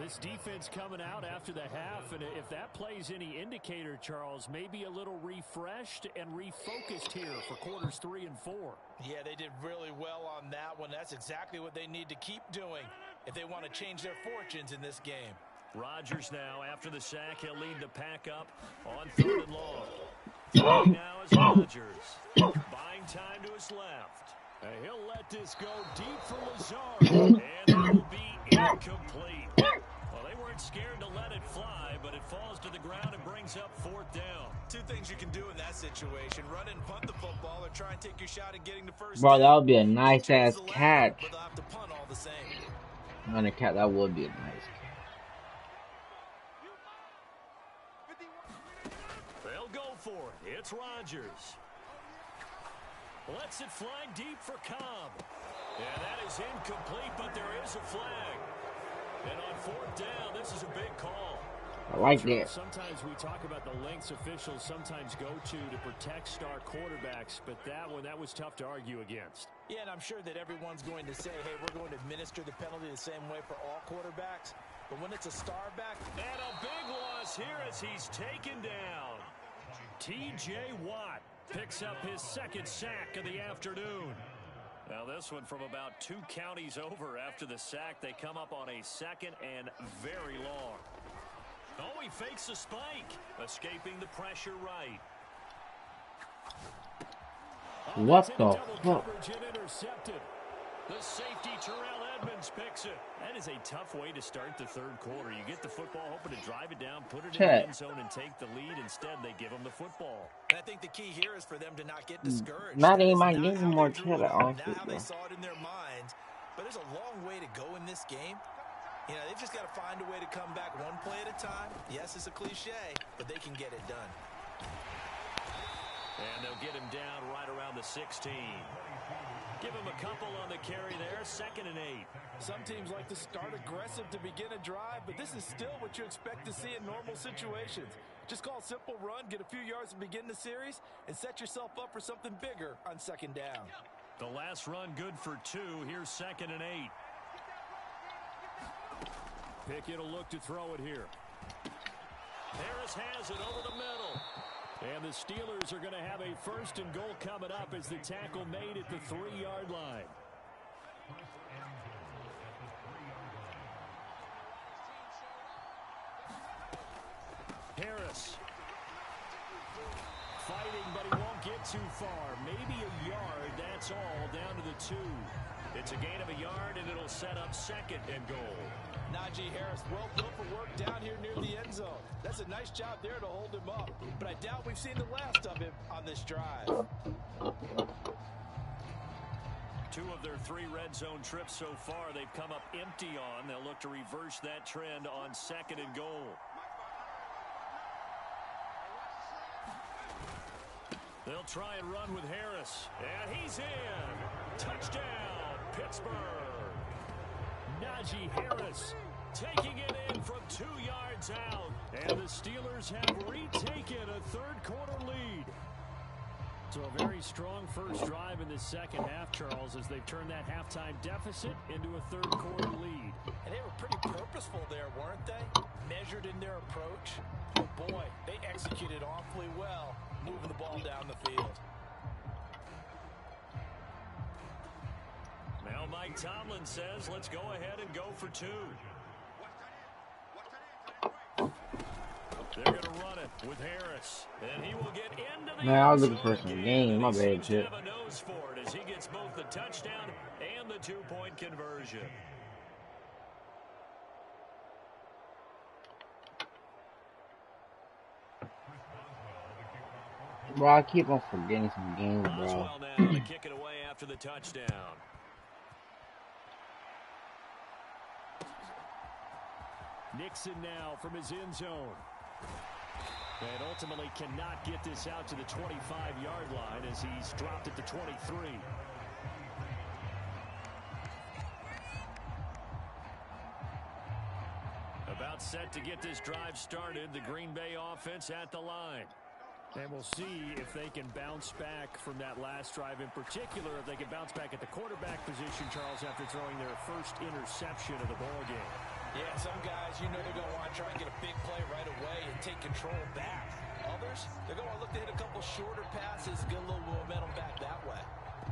This defense coming out after the half, and if that plays any indicator, Charles, maybe a little refreshed and refocused here for quarters 3 and 4. Yeah, they did really well on that one. That's exactly what they need to keep doing if they want to change their fortunes in this game. Rodgers now, after the sack, he'll lead the pack up on 3rd and long. Throwing now is Rodgers. Buying time to his left. And he'll let this go deep for Lazard. And it will be incomplete. Well, they weren't scared to let it fly, but it falls to the ground and brings up 4th down. Two things you can do in that situation: run and punt the football, or try and take your shot at getting the first Bro, down. that would be a nice ass catch. But they'll have to punt all the same. On a cat, that would be a nice catch. They'll go for it. It's Rodgers. Lets it fly deep for Cobb. And that is incomplete, but there is a flag. And on 4th down, this is a big call. I like that. Sometimes we talk about the lengths officials sometimes go to protect star quarterbacks, but that one, that was tough to argue against. Yeah, and I'm sure that everyone's going to say, hey, we're going to administer the penalty the same way for all quarterbacks. But when it's a star back... And a big loss here as he's taken down. T.J. Watt picks up his 2nd sack of the afternoon. Now this one from about 2 counties over after the sack. They come up on a 2nd and very long. Oh, he fakes a spike, escaping the pressure right. What the fuck? Intercepted. The safety, Terrell Edmonds, picks it. That is a tough way to start the third quarter. You get the football, hoping to drive it down, put it in the end zone, and take the lead. Instead, they give them the football. And I think the key here is for them to not get discouraged. Madden might That give is him not more how they drew cheddar, it up, honestly, not how bro. they saw it in their minds. But there's a long way to go in this game. You know, they've just got to find a way to come back one play at a time. Yes, it's a cliche, but they can get it done. And they'll get him down right around the 16. Give him a couple on the carry there, 2nd and 8. Some teams like to start aggressive to begin a drive, but this is still what you expect to see in normal situations. Just call a simple run, get a few yards to begin the series, and set yourself up for something bigger on 2nd down. The last run good for 2. Here's 2nd and 8. Pickett will look to throw it here. Harris has it over the middle. And the Steelers are going to have a 1st and goal coming up as the tackle made at the 3-yard line. Harris. Fighting, but he won't get too far. Maybe a yard, that's all, down to the 2. It's a gain of a yard, and it'll set up 2nd and goal. Najee Harris, well built for work down here near the end zone. That's a nice job there to hold him up. But I doubt we've seen the last of him on this drive. 2 of their 3 red zone trips so far, they've come up empty on. They'll look to reverse that trend on 2nd and goal. They'll try and run with Harris. And he's in. Touchdown, Pittsburgh. Najee Harris taking it in from 2 yards out. And the Steelers have retaken a third-quarter lead. So a very strong first drive in the second half, Charles, as they've turned that halftime deficit into a third-quarter lead. And they were pretty purposeful there, weren't they? Measured in their approach. But boy, they executed awfully well, moving the ball down the field. Now Mike Tomlin says, let's go ahead and go for 2. They're going to run it with Harris. And he will get into the Man, I was end looking for zone some again, game. My and he bad, seems to shit. have a nose for it as he gets both the touchdown and the 2-point conversion. Bro, I keep on forgetting some games, bro. Oswell now to kick it away after the touchdown. Nixon now from his end zone. And ultimately cannot get this out to the 25-yard line as he's dropped at the 23. About set to get this drive started. The Green Bay offense at the line. And we'll see if they can bounce back from that last drive, in particular, if they can bounce back at the quarterback position, Charles, after throwing their first interception of the ballgame. Yeah, some guys, you know they're going to want to try and get a big play right away and take control back. Others, they're going to look to hit a couple shorter passes, get a little momentum back that way.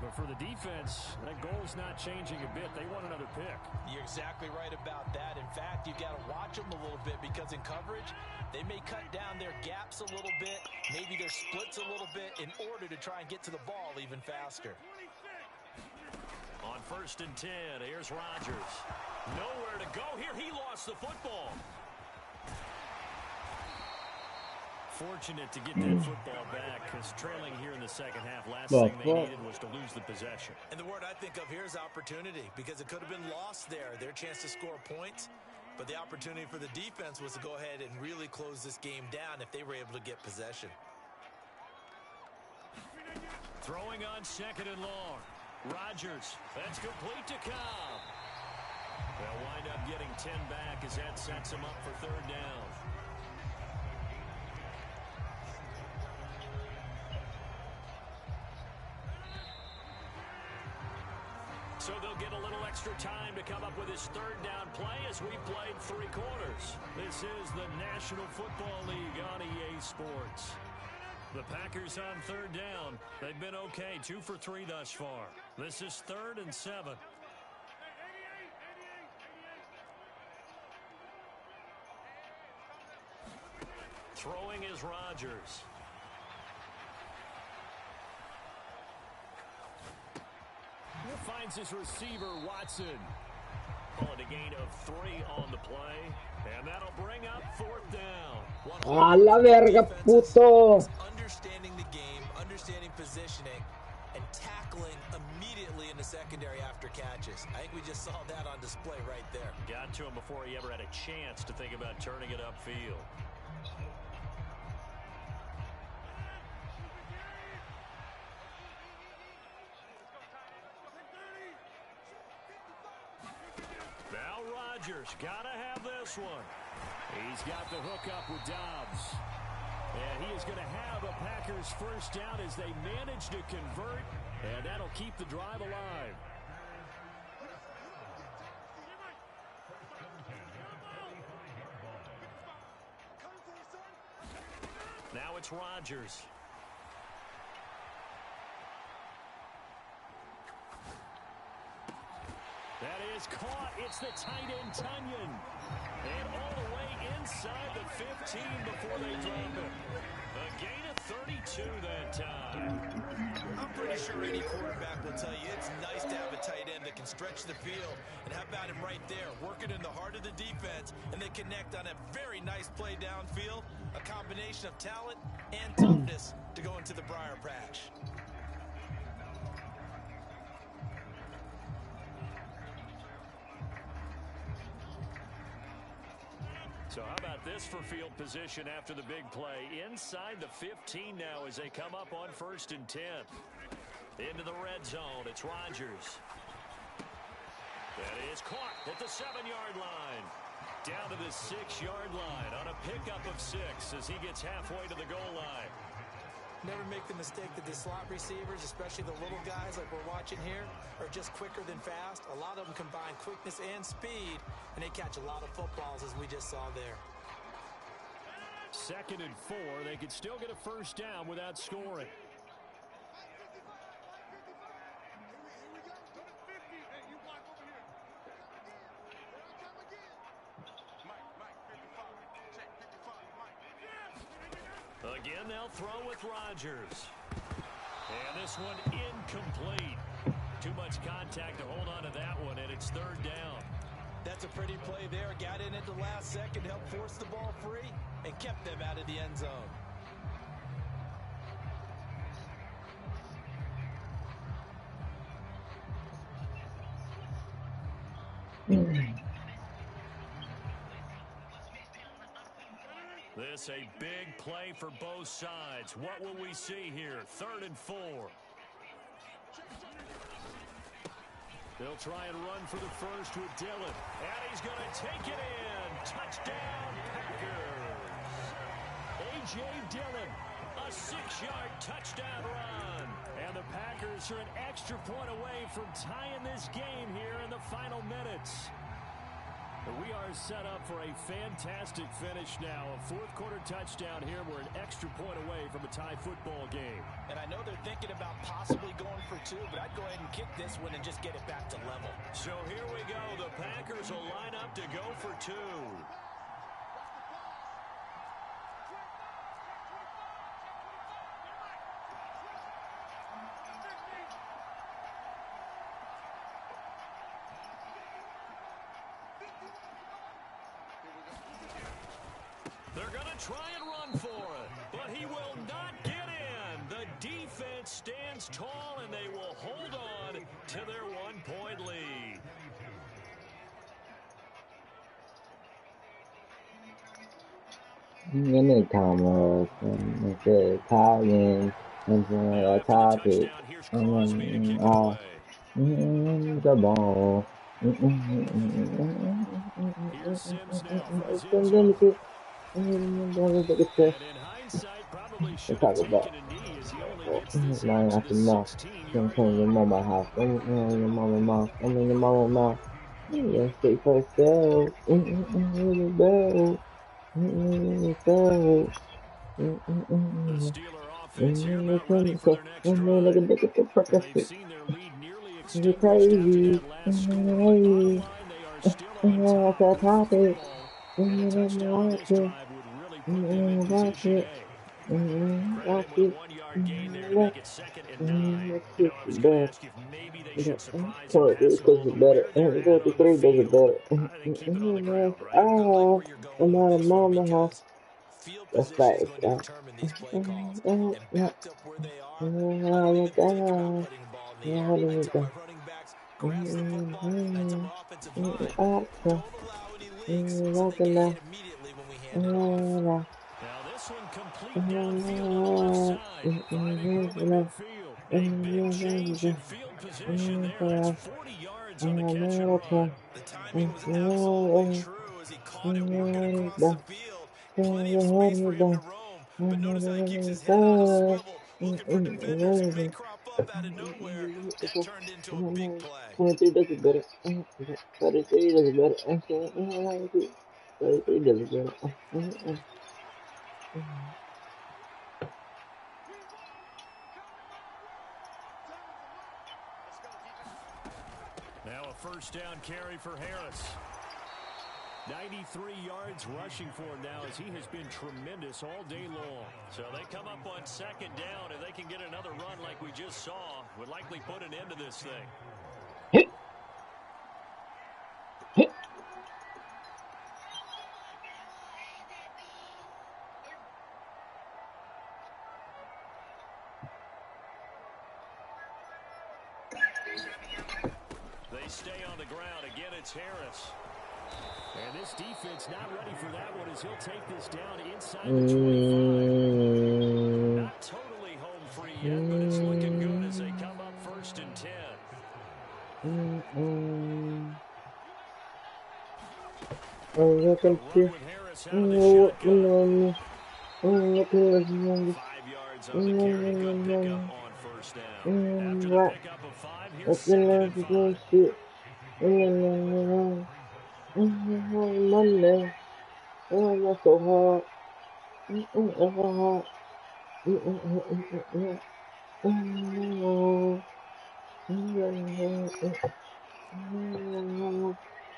But for the defense, that goal's not changing a bit. They want another pick. You're exactly right about that. In fact, you've got to watch them a little bit because in coverage, they may cut down their gaps a little bit, maybe their splits a little bit in order to try and get to the ball even faster. On 1st and 10, here's Rodgers. Nowhere to go here. He lost the football. Fortunate to get that football back because trailing here in the second half, last thing they needed was to lose the possession. And the word I think of here is opportunity because it could have been lost there, their chance to score points. But the opportunity for the defense was to go ahead and really close this game down if they were able to get possession. Throwing on 2nd and long. Rodgers, that's complete to Cobb. They'll wind up getting 10 back as that sets them up for 3rd down. So they'll get a little extra time to come up with his 3rd down play as we played 3 quarters. This is the National Football League on EA Sports. The Packers on 3rd down. They've been okay, 2 for 3 thus far. This is 3rd and 7. Throwing is Rodgers. We'll find finds his receiver, Watson. Calling a gain of 3 on the play, and that'll bring up 4th down. A la verga, puto. Understanding the game, understanding positioning, and tackling immediately in the secondary after catches. I think we just saw that on display right there. Got to him before he ever had a chance to think about turning it upfield. Now Rodgers gotta have this one. He's got the hook up with Dobbs. And he is going to have a Packers first down as they manage to convert, and that'll keep the drive alive. Now it's Rodgers. That is caught. It's the tight end, Tunyon. And all the way inside the 15 before they drop it. A gain of 32 that time. I'm pretty sure any quarterback will tell you it's nice to have a tight end that can stretch the field. And how about him right there, working in the heart of the defense, and they connect on a very nice play downfield. A combination of talent and toughness to go into the briar patch. So how about this for field position after the big play? Inside the 15 now as they come up on 1st and 10. Into the red zone, it's Rodgers. That is caught at the 7-yard line. Down to the 6-yard line on a pickup of 6 as he gets halfway to the goal line. Never make the mistake that the slot receivers, especially the little guys like we're watching here, are just quicker than fast. A lot of them combine quickness and speed, and they catch a lot of footballs, as we just saw there. 2nd and 4. They could still get a first down without scoring. Again, they'll throw with Rodgers. And this one incomplete. Too much contact to hold on to that one, and it's 3rd down. That's a pretty play there. Got in at the last second, helped force the ball free, and kept them out of the end zone. This a big play for both sides. What will we see here? 3rd and 4. They'll try and run for the first with Dillon. And he's going to take it in. Touchdown, Packers. A.J. Dillon, a 6-yard touchdown run. And the Packers are an extra point away from tying this game here in the final minutes. We are set up for a fantastic finish now. A 4th quarter touchdown here. We're an extra point away from a tie football game. And I know they're thinking about possibly going for 2, but I'd go ahead and kick this one and just get it back to level. So here we go. The Packers will line up to go for 2. They're going to try and run for it, but he will not get in. The defense stands tall, and they will hold on to their 1-point lead. Anytime, Italian, and topic, the ball. Here's Sims now for his intro. And in hindsight, probably should have taken a knee as he only gets this out to the 16-yard line. House. Your mama mouth. Your mama mouth. Yeah, stay for itself. The Steeler offense here about ready for their next drive. They've seen their lead nearly extinguished after that last score. Bottom line, they are still on top of the football. And a touchdown this drive would really put them in position A. Credit with a 1-yard gain there to make it 2nd and 9. I was going to ask if maybe they combination surprise and 23 pass the ball does to it better. where they're headed on the 23 does it field. better. They keep it on the ground, right? I like where you're going I'm with out of this one mama, because field that's position is facts, going to right? determine these play calls. And backed up where they are, I don't even think about putting the ball in the air. I tell my running backs, grasp the football, and I tell my offensive line, don't allow any leaks so they get hit immediately when we hand it off. Now this one complete downfield on the left side, finding room at midfield. A big change in field position there. That's 40 yards on the catch and run. The timing was absolutely true as he caught it working across the field. Plenty of space for him to roam. But notice how he keeps his head on a swivel, looking for defenders who may crop up out of nowhere. That turned into a big play. 23 does it better. 33 does it better. 33 does it better. Now a first down carry for Harris. 93 yards rushing for him now as he has been tremendous all day long. So they come up on second down. If they can get another run like we just saw, would likely put an end to this thing. Hit. Hit. They stay on the ground. Again, it's Harris. And this defense not ready for that one as he'll take this down inside the 25. Not totally home free yet, but it's looking good as they come up first and 10. Welcome to 5 yards on the carry. Good pickup on first down. After the pickup of 5, here's second and 5. Monday. Oh, that's so hard. That's so hard.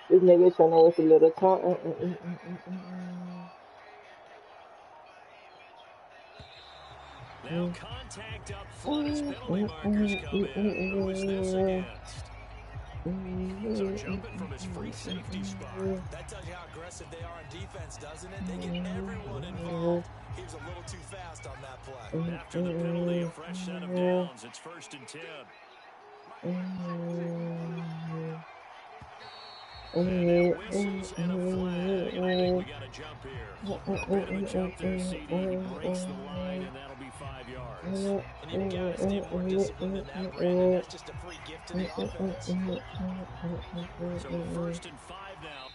This nigga trying to waste a little time. Now contact up front as penalty markers come in. Who is this against? So jumping from his free safety spot. That tells you how aggressive they are on defense, doesn't it? They get everyone involved. He was a little too fast on that play. After the penalty, a fresh set of downs. It's first and 10. And now whistles and a flag. And I think we got a jump here. A bit of a jump there, CD. Breaks the line, and that'll be 5 yards. And you've got to stay more disciplined than that, Brandon. That's just a free gift to the offense. So first and 5 now.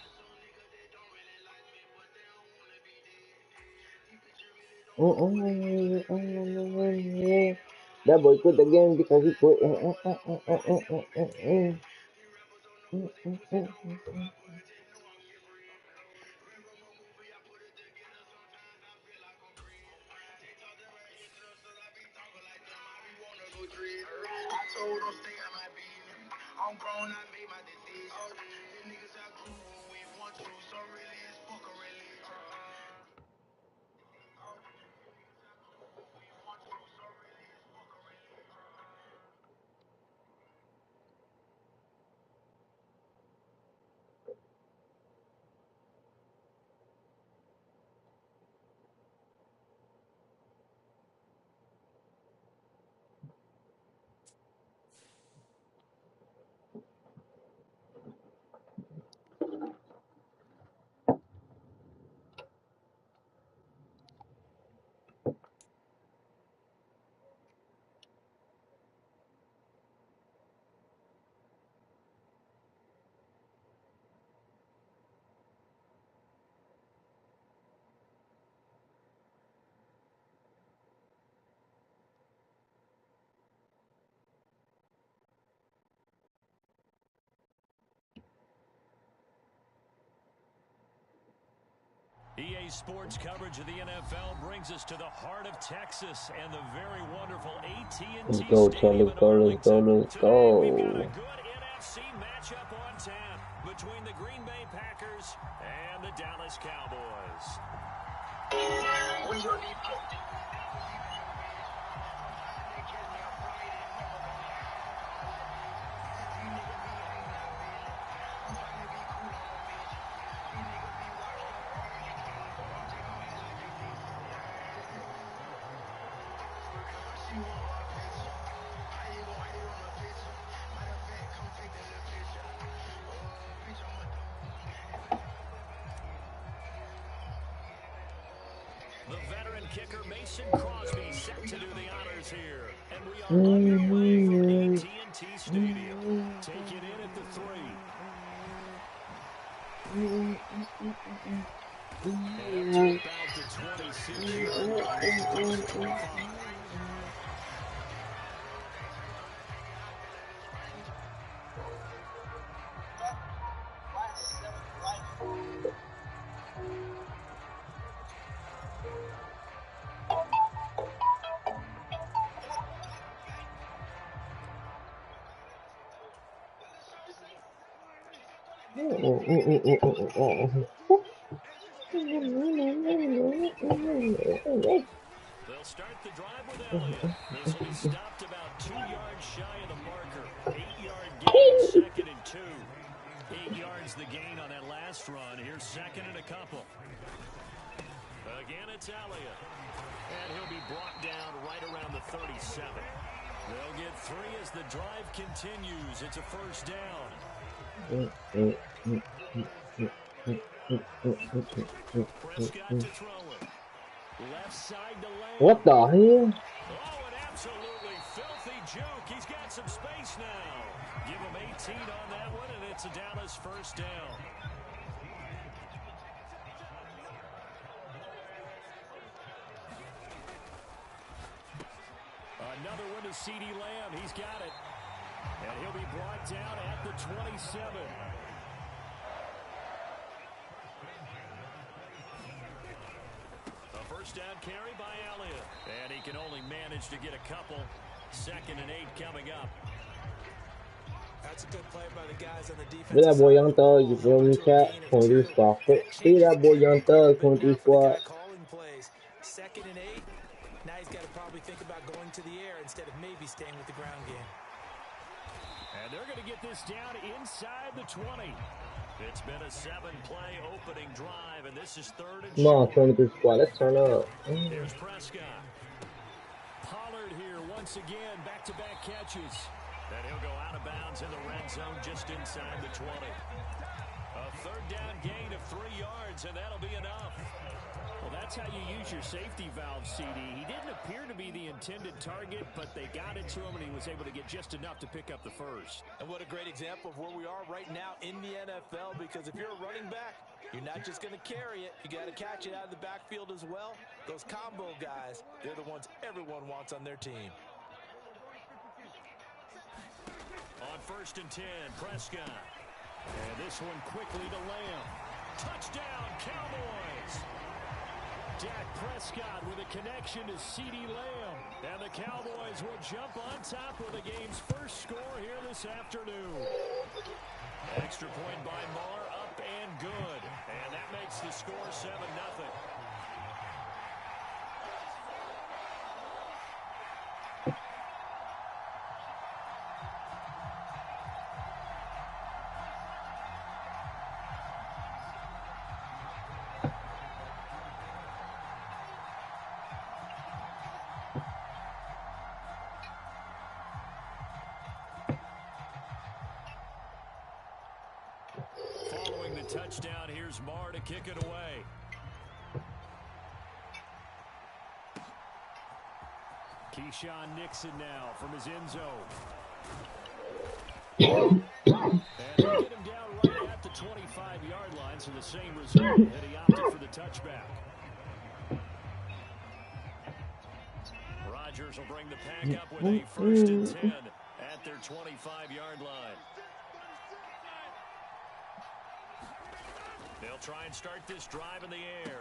That boy quit the game because he quit. I'm grown, I made my decision. These niggas are cool, we want you, so really it's fuck a religion. EA Sports coverage of the NFL brings us to the heart of Texas and the very wonderful AT&T Stadium in Arlington. Today we've got a good NFC matchup on tap between the Green Bay Packers and the Dallas Cowboys. kicker Mason Crosby set to do the honors here. And we are underway from AT&T Stadium. Take it in at the 3. And up to about the 26-yard line to take the 25. They'll start the drive with Elliott. This will be stopped about 2 yards shy of the marker. 8-yard gain, 2nd and 2. 8 yards the gain on that last run. Here's 2nd and a couple. Again, it's Elliott. And he'll be brought down right around the 37. They'll get 3 as the drive continues. It's a first down. Prescott to throw it. Left side to Lamb. What the hell? Oh, an absolutely filthy juke. He's got some space now. Give him 18 on that one, and it's a Dallas first down. Another one to C.D. Lamb. He's got it. And he'll be brought down at the 27. A first down carry by Elliott. And he can only manage to get a couple. 2nd and 8 coming up. That's a good play by the guys on the defense. Look at that boy Young Thug, you feel me, chat? 23 squad. See that boy Young Thug, 23 squad. Calling plays. 2nd and 8. Now he's got to probably think about going to the air instead of maybe staying with the ground game. And they're going to get this down inside the 20. It's been a 7-play opening drive, and this is 3rd and Come on, short. 23 squad, let's turn up. There's Prescott. Pollard here once again, back-to-back catches. And he'll go out of bounds in the red zone just inside the 20. A 3rd down gain of 3 yards, and that'll be enough. Well, that's how you use your safety valve, CD. He didn't appear to be the intended target, but they got it to him, and he was able to get just enough to pick up the first. And what a great example of where we are right now in the NFL, because if you're a running back, you're not just going to carry it. You got to catch it out of the backfield as well. Those combo guys, they're the ones everyone wants on their team. On 1st and 10, Prescott. And this one quickly to Lamb. Touchdown, Cowboys! Dak Prescott with a connection to C.D. Lamb. And the Cowboys will jump on top with the game's first score here this afternoon. Extra point by Marr, up and good. And that makes the score 7-0. Following the touchdown, here's Marr to kick it away. Keyshawn Nixon now from his end zone. And they get him down right at the 25-yard line, so the same result, and he opted for the touchback. Rodgers will bring the pack up with a 1st and 10 at their 25-yard line. They'll try and start this drive in the air.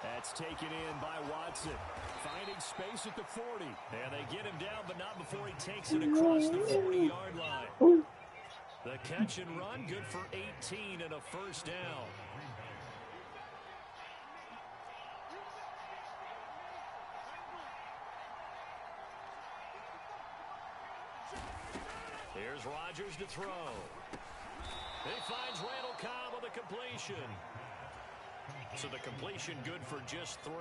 That's taken in by Watson. Finding space at the 40. And they get him down, but not before he takes it across the 40-yard line. The catch and run, good for 18 and a first down. Here's Rodgers to throw. He finds Randall Cobb on the completion. So the completion good for just 3.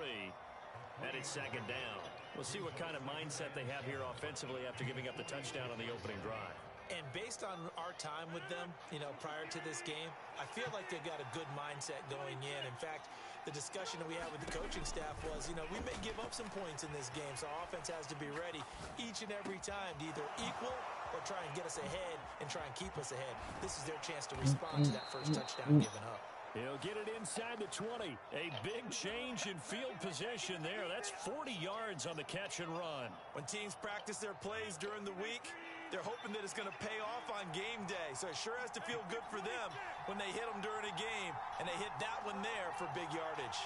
And it's 2nd down. We'll see what kind of mindset they have here offensively after giving up the touchdown on the opening drive. And based on our time with them, prior to this game, I feel like they've got a good mindset going in. In fact, The discussion that we had with the coaching staff was, you know, we may give up some points in this game, so offense has to be ready each and every time to either equal or try and get us ahead and try and keep us ahead. This is their chance to respond to that first touchdown given up. He'll get it inside the 20. A big change in field position there. That's 40 yards on the catch and run. When teams practice their plays during the week, they're hoping that it's going to pay off on game day. So it sure has to feel good for them when they hit them during a game, and they hit that one there for big yardage.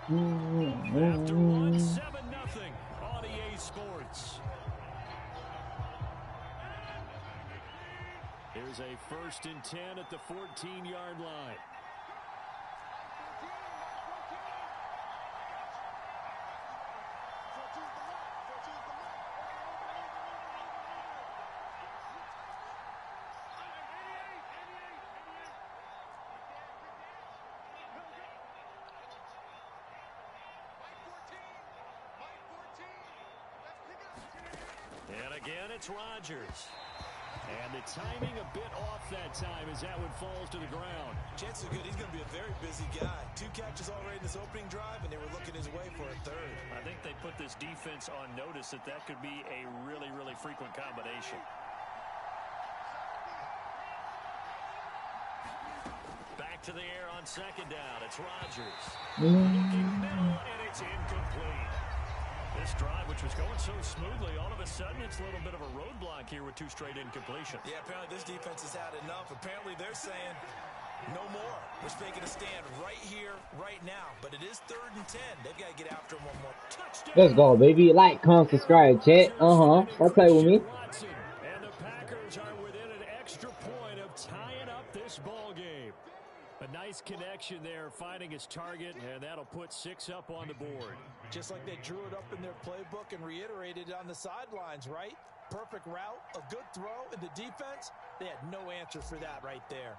After one, 7-0 on EA Sports. Here's a 1st and 10 at the 14-yard line. And again, it's Rodgers. And the timing a bit off that time as that one falls to the ground. Chances are good he's going to be a very busy guy. 2 catches already in this opening drive, and they were looking his way for a 3rd. I think they put this defense on notice that that could be a really, really frequent combination. Back to the air on 2nd down. It's Rodgers. Looking middle, and it's incomplete. This drive, which was going so smoothly, all of a sudden it's a little bit of a roadblock here with 2 straight incompletions. Yeah, apparently this defense has had enough. Apparently they're saying no more. We're making a stand right here, right now. But it is 3rd and 10. They've got to get after him one more. Touchdown. Let's go, baby. Like, comment, subscribe, chat. Don't play with me. And the Packers are within an extra point of tying up this ball game. A nice connection there, finding his target, and that'll put 6 up on the board. Just like they drew it up in their playbook and reiterated it on the sidelines, right? Perfect route, a good throw, and the defense, they had no answer for that right there.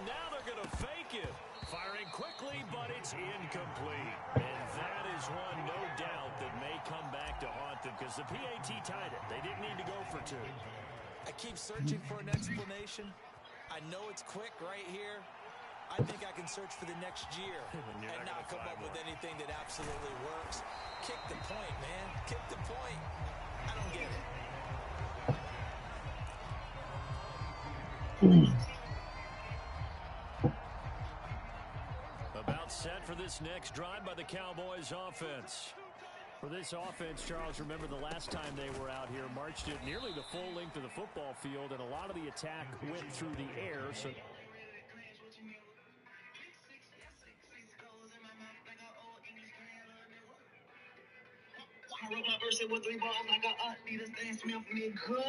Now they're going to fake it. Firing quickly, but it's incomplete. And that is one, no doubt, that may come back to haunt them because the PAT tied it. They didn't need to go for 2. I keep searching for an explanation. I know it's quick right here. I think I can search for the next year and not come up with anything that absolutely works. Kick the point, man. Kick the point. I don't get it. About set for this next drive by the Cowboys offense. For this offense, Charles, remember the last time they were out here, marched it nearly the full length of the football field, and a lot of the attack went through the air. So I wrote my verse with 3 balls like a Adidas Stan Smith me good.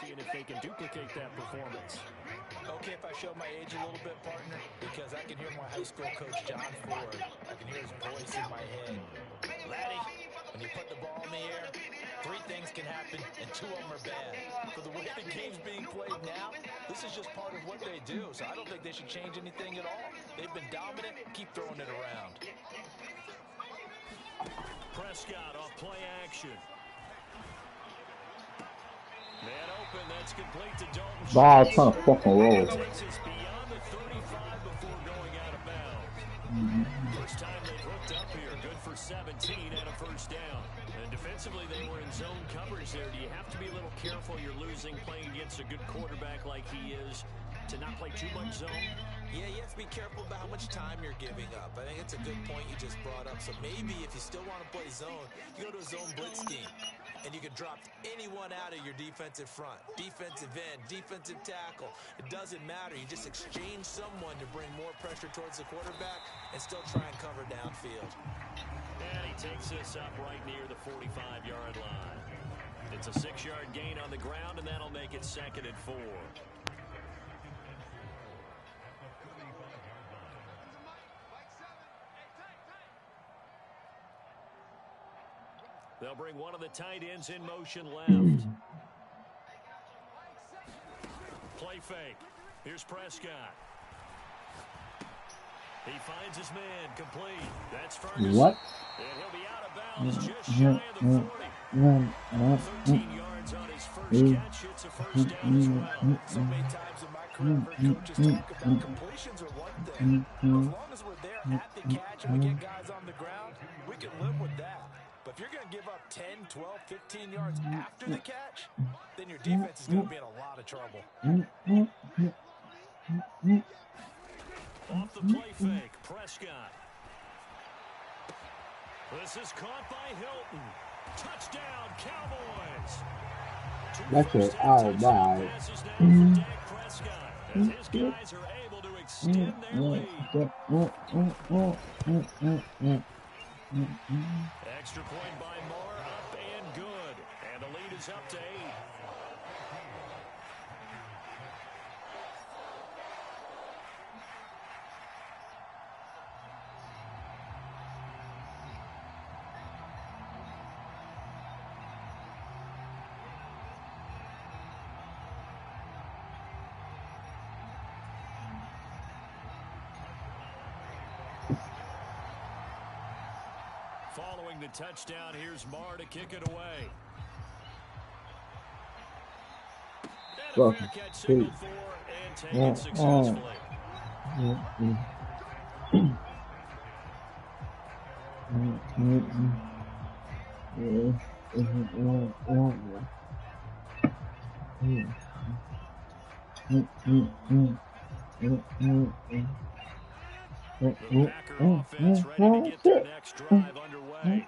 seeing if they can duplicate that performance. Okay, if I show my age a little bit, partner, because I can hear my high school coach, John Ford. I can hear his voice in my head. Laddie, when you put the ball in the air, 3 things can happen, and 2 of them are bad. For the way the game's being played now, this is just part of what they do, so I don't think they should change anything at all. They've been dominant. Keep throwing it around. Prescott off play action. Man open, that's complete to Dalton. Ball ton of fucking roll. Takes us beyond the 35 before going out of bounds. First time they've hooked up here. Good for 17 and a first down. And defensively, they were in zone coverage there. Do you have to be a little careful? You're losing playing against a good quarterback like he is to not play too much zone? Yeah, you have to be careful about how much time you're giving up. I think it's a good point you just brought up. So maybe if you still want to play zone, you go to a zone blitz scheme. and you can drop anyone out of your defensive front. Defensive end, defensive tackle. It doesn't matter. You just exchange someone to bring more pressure towards the quarterback and still try and cover downfield. And he takes this up right near the 45-yard line. It's a 6-yard gain on the ground, and that'll make it 2nd and 4. They'll bring one of the tight ends in motion left. Play fake. Here's Prescott. He finds his man complete. That's Ferguson. What? And he'll be out of bounds just shy of the 40. 13 yards on his first catch. It's a first down as well. So many times in my career, I've heard coaches talk about completions are one thing. As long as we're there at the catch and we get guys on the ground, we can live with that. But if you're going to give up 10, 12, 15 yards after the catch, then your defense is going to be in a lot of trouble. Off the play fake, Prescott. This is caught by Hilton. Touchdown, Cowboys. That's it. All right. Passes now for Dak Prescott, as his guys are able to extend their lead. Extra point by Moore, up and good. And the lead is up to 8. Following the touchdown, here's Marr to kick it away. And a fair catch signaled for and taken successfully. The Packer offense ready to get their next drive underway.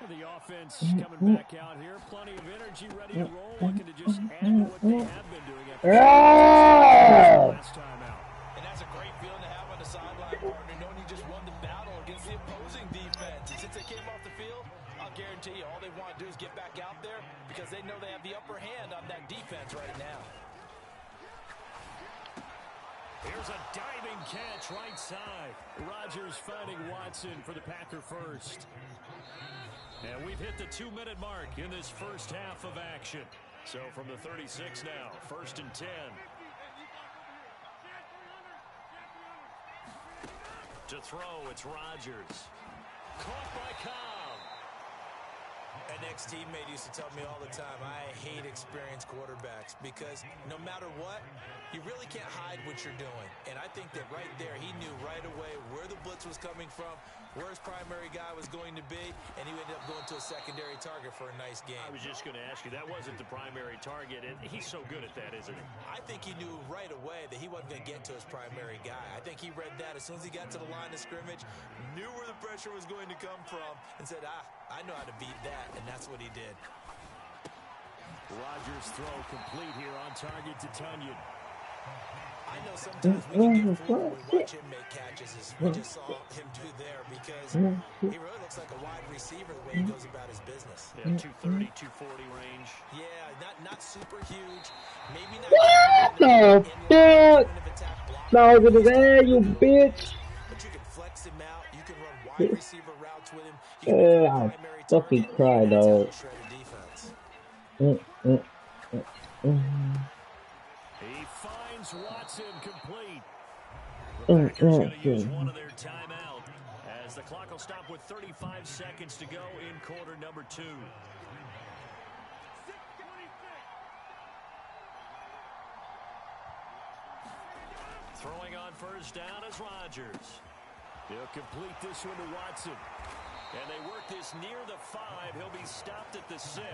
The offense coming back out here. Plenty of energy, ready to roll, looking to just add to what they have been doing after last time out. And that's a great feeling to have on the sideline, partner, knowing you just won the battle against the opposing defense. And since they came off the field, I'll guarantee you all they want to do is get back out there because they know they have the upper hand on that defense right now. Here's a diving catch right side. Rodgers finding Watson for the Packer first. And we've hit the 2-minute mark in this first half of action. So from the 36 now, 1st and 10. To throw, it's Rodgers. Caught by Cobb. An ex-teammate used to tell me all the time, I hate experienced quarterbacks because no matter what, you really can't hide what you're doing. And I think that right there, he knew right away where the blitz was coming from, where his primary guy was going to be, and he ended up going to a secondary target for a nice game. I was just going to ask you, that wasn't the primary target, and he's so good at that, isn't he? I think he knew right away that he wasn't going to get to his primary guy. I think he read that as soon as he got to the line of scrimmage, knew where the pressure was going to come from, and said, I know how to beat that, and that's what he did. Rodgers throw complete here on target to Tunyon. I know sometimes we can get fooled when we watch him make catches, as we just saw him do there, because he really looks like a wide receiver the way he goes about his business. Yeah, 230, 240 range. Yeah, not super huge. Maybe not. What the fuck? No, get his ass, you bitch. But you can flex him out. You can run wide receiver routes with him. You can I fucking cry, dog. He finds Watson complete. The Packers going to use one of their timeout as the clock will stop with 35 seconds to go in quarter number 2. Throwing on first down is Rodgers. He'll complete this one to Watson. And they work this near the 5. He'll be stopped at the 6.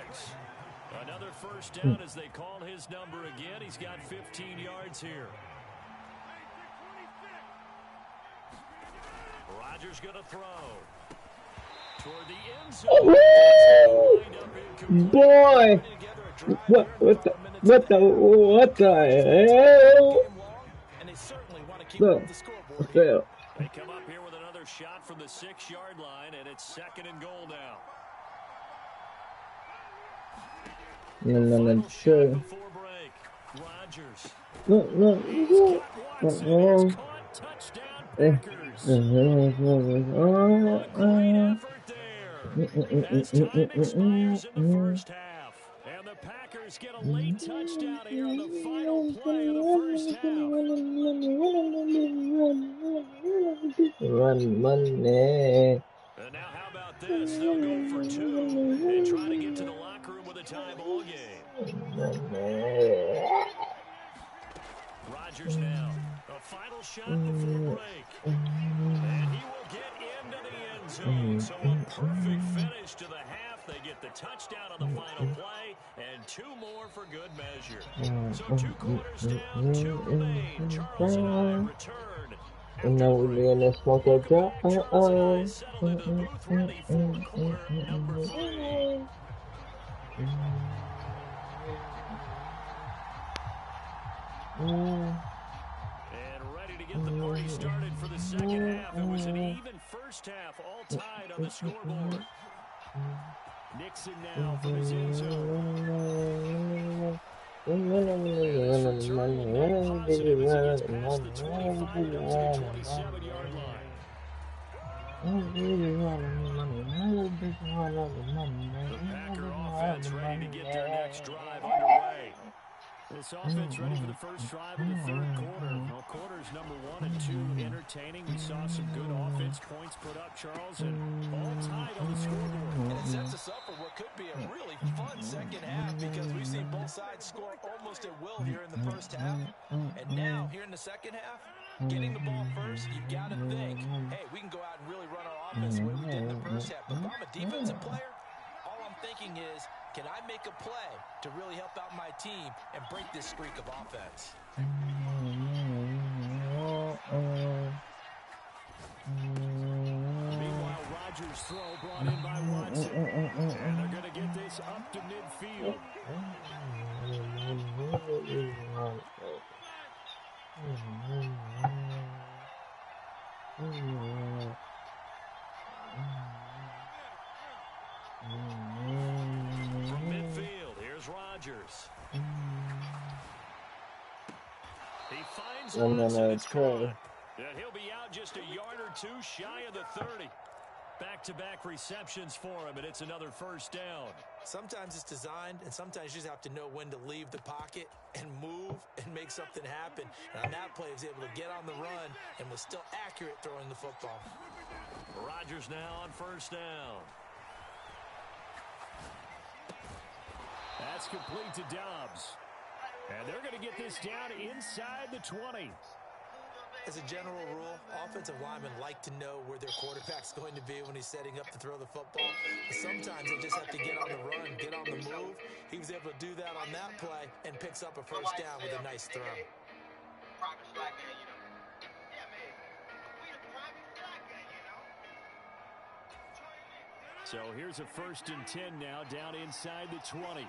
Another first down as they call his number again. He's got 15 yards here. Rodgers going to throw. Toward the end zone. Wind up incomplete. Boy, Together a drive what here in what the the final minutes what of the the game. what the hell? Game long, and they certainly want to keep it Look, off the I scoreboard here. fell. They come up here with another shot from the 6-yard line, and it's 2nd and goal now. Final shot before break. Rodgers. He's got Watson. It's caught. Touchdown, Packers. A great effort there. As time expires in the first half. And the Packers get a late touchdown here on the final play of the first half. Run money. And now how about this? They'll go for 2 and try to get to the locker room with a tie ball game. Rodgers now. A final shot before break. And he will get into the end zone. So a perfect finish to the half. They get the touchdown on the final play. And 2 more for good measure. So 2 quarters down, 2 remain. Charles and I return. Now we're doing a smoke or drop. Charles and I settled in the booth ready for quarter number 3. And ready to get the party started for the second half. It was an even first half, all tied on the scoreboard. Nixon now from his end zone. And this return will be positive as he gets past the 25 and up to the 27-yard line. The Packer offense ready to get their next drive underway. This offense ready for the first drive of the third quarter. Well, quarters number 1 and 2 entertaining. We saw some good offense points put up, Charles, and all tied on the scoreboard. And it sets us up for what could be a really fun second half because we've seen both sides score almost at will here in the first half. And now, here in the second half, getting the ball first, you've got to think, hey, we can go out and really run our offense the way we did in the first half. But if I'm a defensive player, all I'm thinking is, can I make a play to really help out my team and break this streak of offense? Meanwhile, Rodgers' throw brought in by Watson. And they're going to get this up to midfield. From midfield, here's Rodgers. He finds Watson. It's caught. And he'll be out just a yard or 2 shy of the 30. Back-to-back receptions for him, and it's another first down. Sometimes it's designed, and sometimes you just have to know when to leave the pocket and move and make something happen. And on that play, he was able to get on the run and was still accurate throwing the football. Rodgers now on first down. That's complete to Dobbs. And they're going to get this down inside the 20. As a general rule, offensive linemen like to know where their quarterback's going to be when he's setting up to throw the football. But sometimes they just have to get on the run, get on the move. He was able to do that on that play and picks up a first down with a nice throw. So here's a 1st and 10 now, down inside the 20.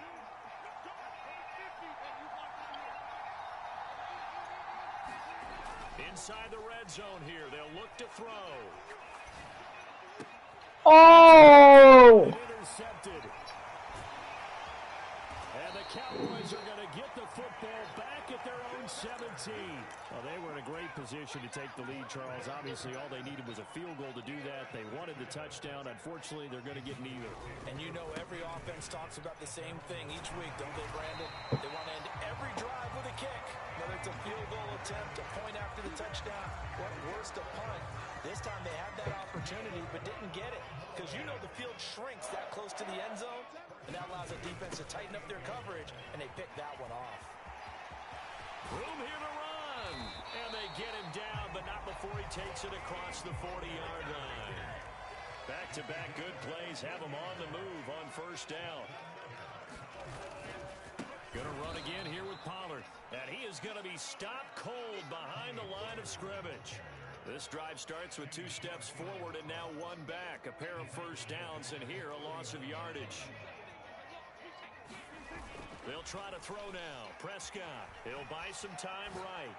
Inside the red zone here, they'll look to throw. Oh! Intercepted. And the Cowboys are going to get the football back at their own 17. Well, they were in a great position to take the lead, Charles. Obviously, all they needed was a field goal to do that. They wanted the touchdown. Unfortunately, they're going to get neither. And you know every offense talks about the same thing each week, don't they, Brandon? They want to end every drive with a kick. Whether it's a field goal attempt, a point after the touchdown, or worse, a punt. This time they had that opportunity but didn't get it because you know the field shrinks that close to the end zone, and that allows the defense to tighten up their coverage, and they pick that one off. Room here to run, and they get him down, but not before he takes it across the 40-yard line. Back-to-back good plays have him on the move on first down. Going to run again here with Pollard. And he is going to be stopped cold behind the line of scrimmage. This drive starts with 2 steps forward and now 1 back. A pair of first downs, and here a loss of yardage. They'll try to throw now. Prescott. He'll buy some time right.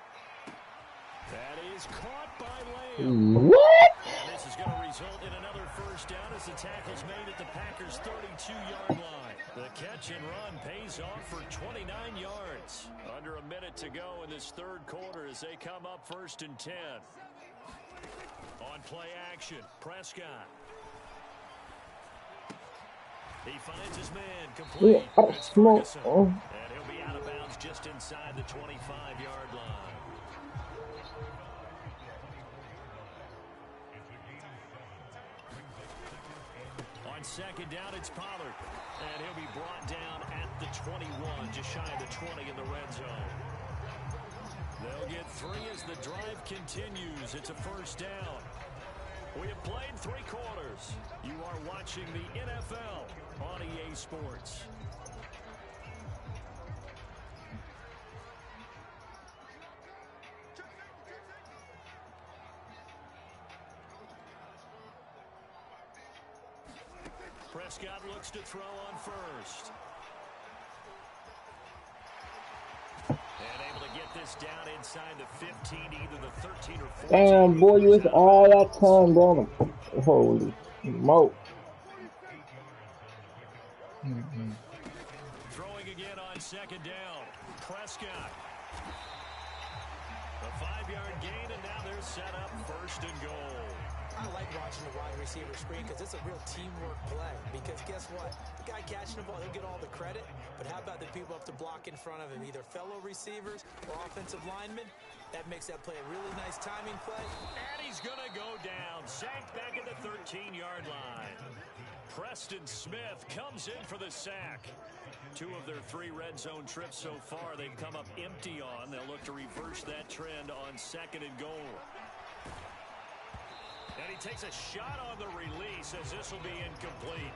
That is caught by Lamb. What? And this is going to result in another first down as the tackle's made at the Packers' 32-yard line. The catch and run pays off for 29 yards. Under a minute to go in this third quarter as they come up 1st and 10. On play action, Prescott. He finds his man complete. It's Ferguson. And he'll be out of bounds just inside the 25-yard line. On 2nd down, it's Pollard. And he'll be brought down at the 21, just shy of the 20 in the red zone. They'll get 3 as the drive continues. It's a first down. We have played 3 quarters. You are watching the NFL on EA Sports. Prescott looks to throw on first. And able to get this down inside the 15, either the 13 or 14. Damn, boy, you wasted all that time, bro. Holy smoke. Throwing again on 2nd down. Prescott. A 5-yard gain, and now they're set up 1st and goal. I like watching the wide receiver screen because it's a real teamwork play. Because guess what? The guy catching the ball, he'll get all the credit. But how about the people up to block in front of him, either fellow receivers or offensive linemen? That makes that play a really nice timing play. And he's going to go down. Sacked back at the 13-yard line. Preston Smith comes in for the sack. 2 of their 3 red zone trips so far they've come up empty on. They'll look to reverse that trend on 2nd and goal. And he takes a shot on the release as this will be incomplete.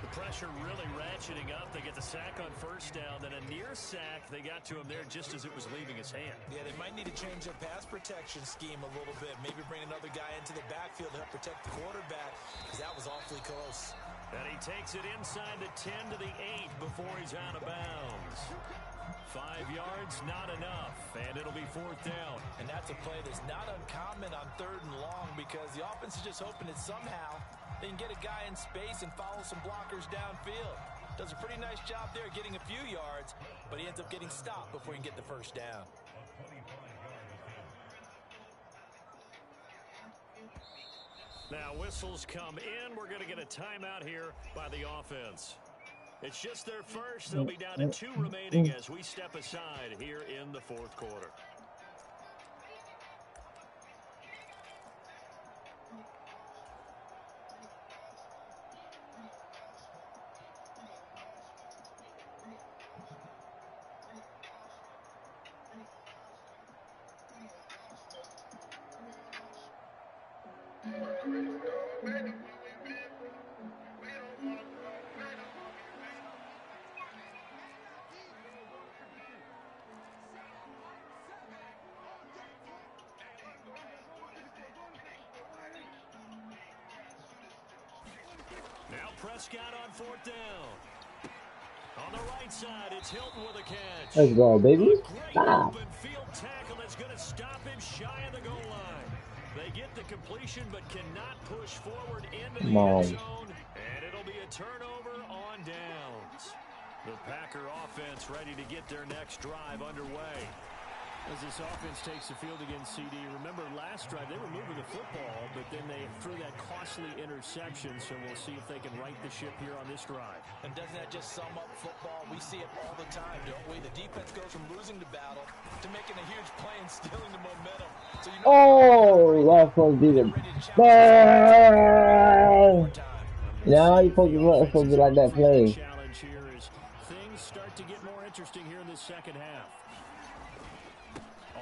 The pressure really ratcheting up. They get the sack on 1st down, then a near sack. They got to him there just as it was leaving his hand. Yeah, they might need to change their pass protection scheme a little bit. Maybe bring another guy into the backfield to help protect the quarterback, because that was awfully close. And he takes it inside the 10 to the 8 before he's out of bounds. 5 yards, not enough, and it'll be 4th down. And that's a play that's not uncommon on 3rd and long, because the offense is just hoping that somehow they can get a guy in space and follow some blockers downfield. Does a pretty nice job there getting a few yards, but he ends up getting stopped before he can get the 1st down. Now whistles come in. We're going to get a timeout here by the offense. It's just their first. They'll be down to 2 remaining as we step aside here in the 4th quarter. Now Prescott on 4th down. On the right side, it's Hilton with a catch. Let's go, baby. A great Stop. open field tackle that's going to stop him shy of the goal line. They get the completion but cannot push forward into the end zone. And it'll be a turnover on downs. The Packer offense ready to get their next drive underway. As this offense takes the field against CD, remember last drive they were moving the football, but then they threw that costly interception, so we'll see if they can right the ship here on this drive. And doesn't that just sum up football? We see it all the time, don't we? The defense goes from losing the battle to making a huge play and stealing the momentum. So you know that's supposed to be the now you're supposed to be like that play. Challenge here as things start to get more interesting here in the second half.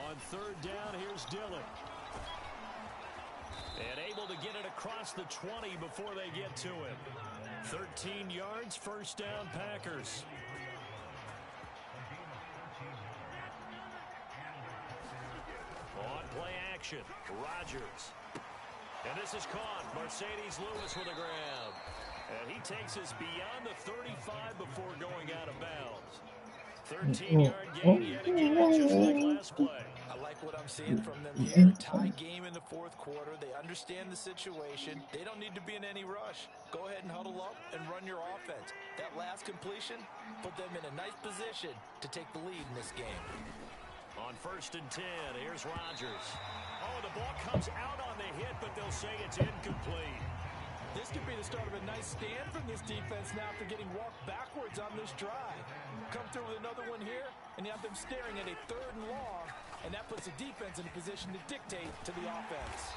On 3rd down, here's Dillon. And able to get it across the 20 before they get to him. 13 yards, 1st down, Packers. On play action. action. Rodgers. And this is caught. Mercedes Lewis with a grab. And he takes us beyond the 35 before going out of bounds. 13-yard gain yet again, just like last play. I like what I'm seeing from them here. Tie game in the fourth quarter. They understand the situation. They don't need to be in any rush. Go ahead and huddle up and run your offense. That last completion put them in a nice position to take the lead in this game. On 1st and 10, here's Rodgers. Oh, the ball comes out on the hit, but they'll say it's incomplete. This could be the start of a nice stand from this defense now after getting walked backwards on this drive. Come through with another one here, and you have them staring at a 3rd and long, and that puts the defense in a position to dictate to the offense.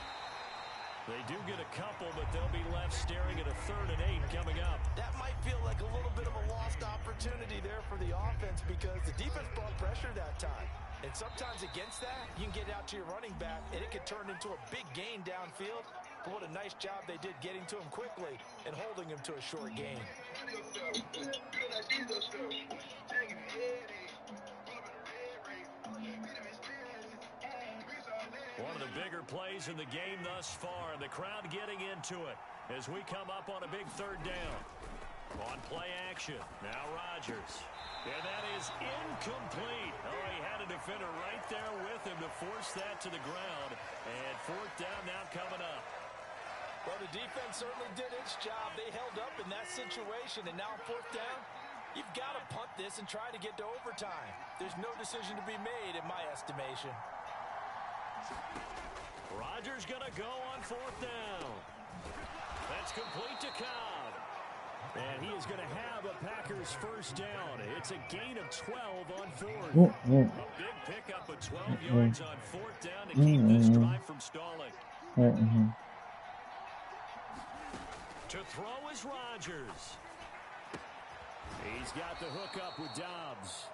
They do get a couple, but they'll be left staring at a 3rd and 8 coming up. That might feel like a little bit of a lost opportunity there for the offense because the defense brought pressure that time. And sometimes against that, you can get out to your running back, and it could turn into a big gain downfield. But what a nice job they did getting to him quickly and holding him to a short gain. One of the bigger plays in the game thus far, and the crowd getting into it as we come up on a big 3rd down. On play action, now Rodgers. And that is incomplete. Oh, he had a defender right there with him to force that to the ground. And 4th down now coming up. Well, the defense certainly did its job. They held up in that situation. And now 4th down, you've got to punt this and try to get to overtime. There's no decision to be made in my estimation. Rodgers going to go on 4th down. That's complete to Cobb. And he is going to have a Packers 1st down. It's a gain of 12 on 4th. A big pickup of 12 yards on 4th down to keep this drive from stalling. To throw is Rodgers. He's got the hook up with Dobbs.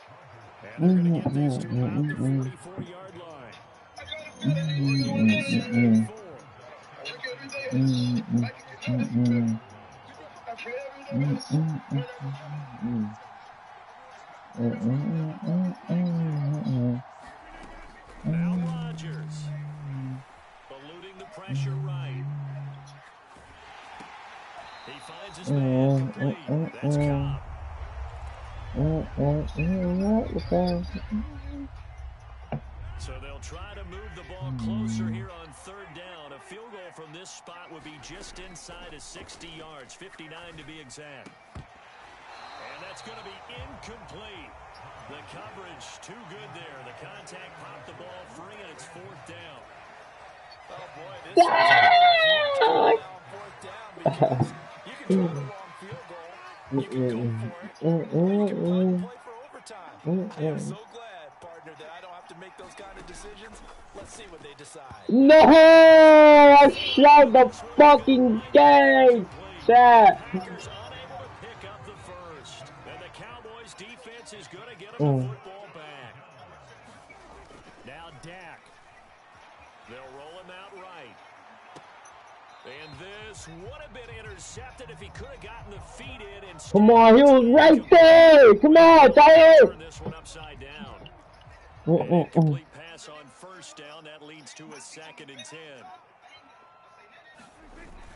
And they're going to get this to about the 44-yard line. 27-4. Now Rodgers. Eluding the pressure right. He finds his man complete. That's Cobb. So they'll try to move the ball closer here on 3rd down. A field goal from this spot would be just inside of 60 yards, 59 to be exact. And that's going to be incomplete. The coverage too good there. The contact popped the ball free, and it's 4th down. Oh, boy, this is on 4th down because you can try the long field goal. You can go for it. Or you can play for overtime. I am so glad, partner, that I don't have to make those kind of decisions. Let's see what they decide. No! I shot the fucking game! Chat! Packers unable to pick up the 1st. And the Cowboys defense is going to get them the football back. Now Dak. They'll roll him out right. And this would have been intercepted if he could have gotten the feet in. And come on, he was right there! Come on, Tyler! Turn this one upside down. An incomplete pass on 1st down. That leads to a 2nd and 10.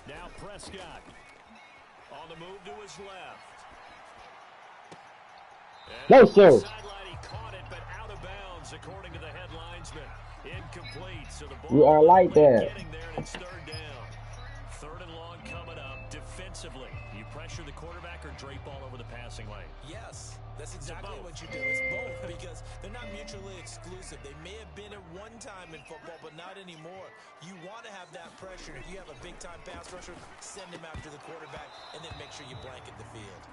Now Prescott. On the move to his left. No, sir. Sideline, he caught it, but out of bounds, according to the headlinesman. Incomplete. So the ball You are like that. getting there, and it's 3rd down. 3rd and long coming up. Defensively, you pressure the quarterback or drape all over the passing lane? Yes, that's exactly what you do. It's both because they're not mutually exclusive. They may have been at one time in football, but not anymore. You want to have that pressure. If you have a big-time pass rusher, send him after the quarterback, and then make sure you blanket the field.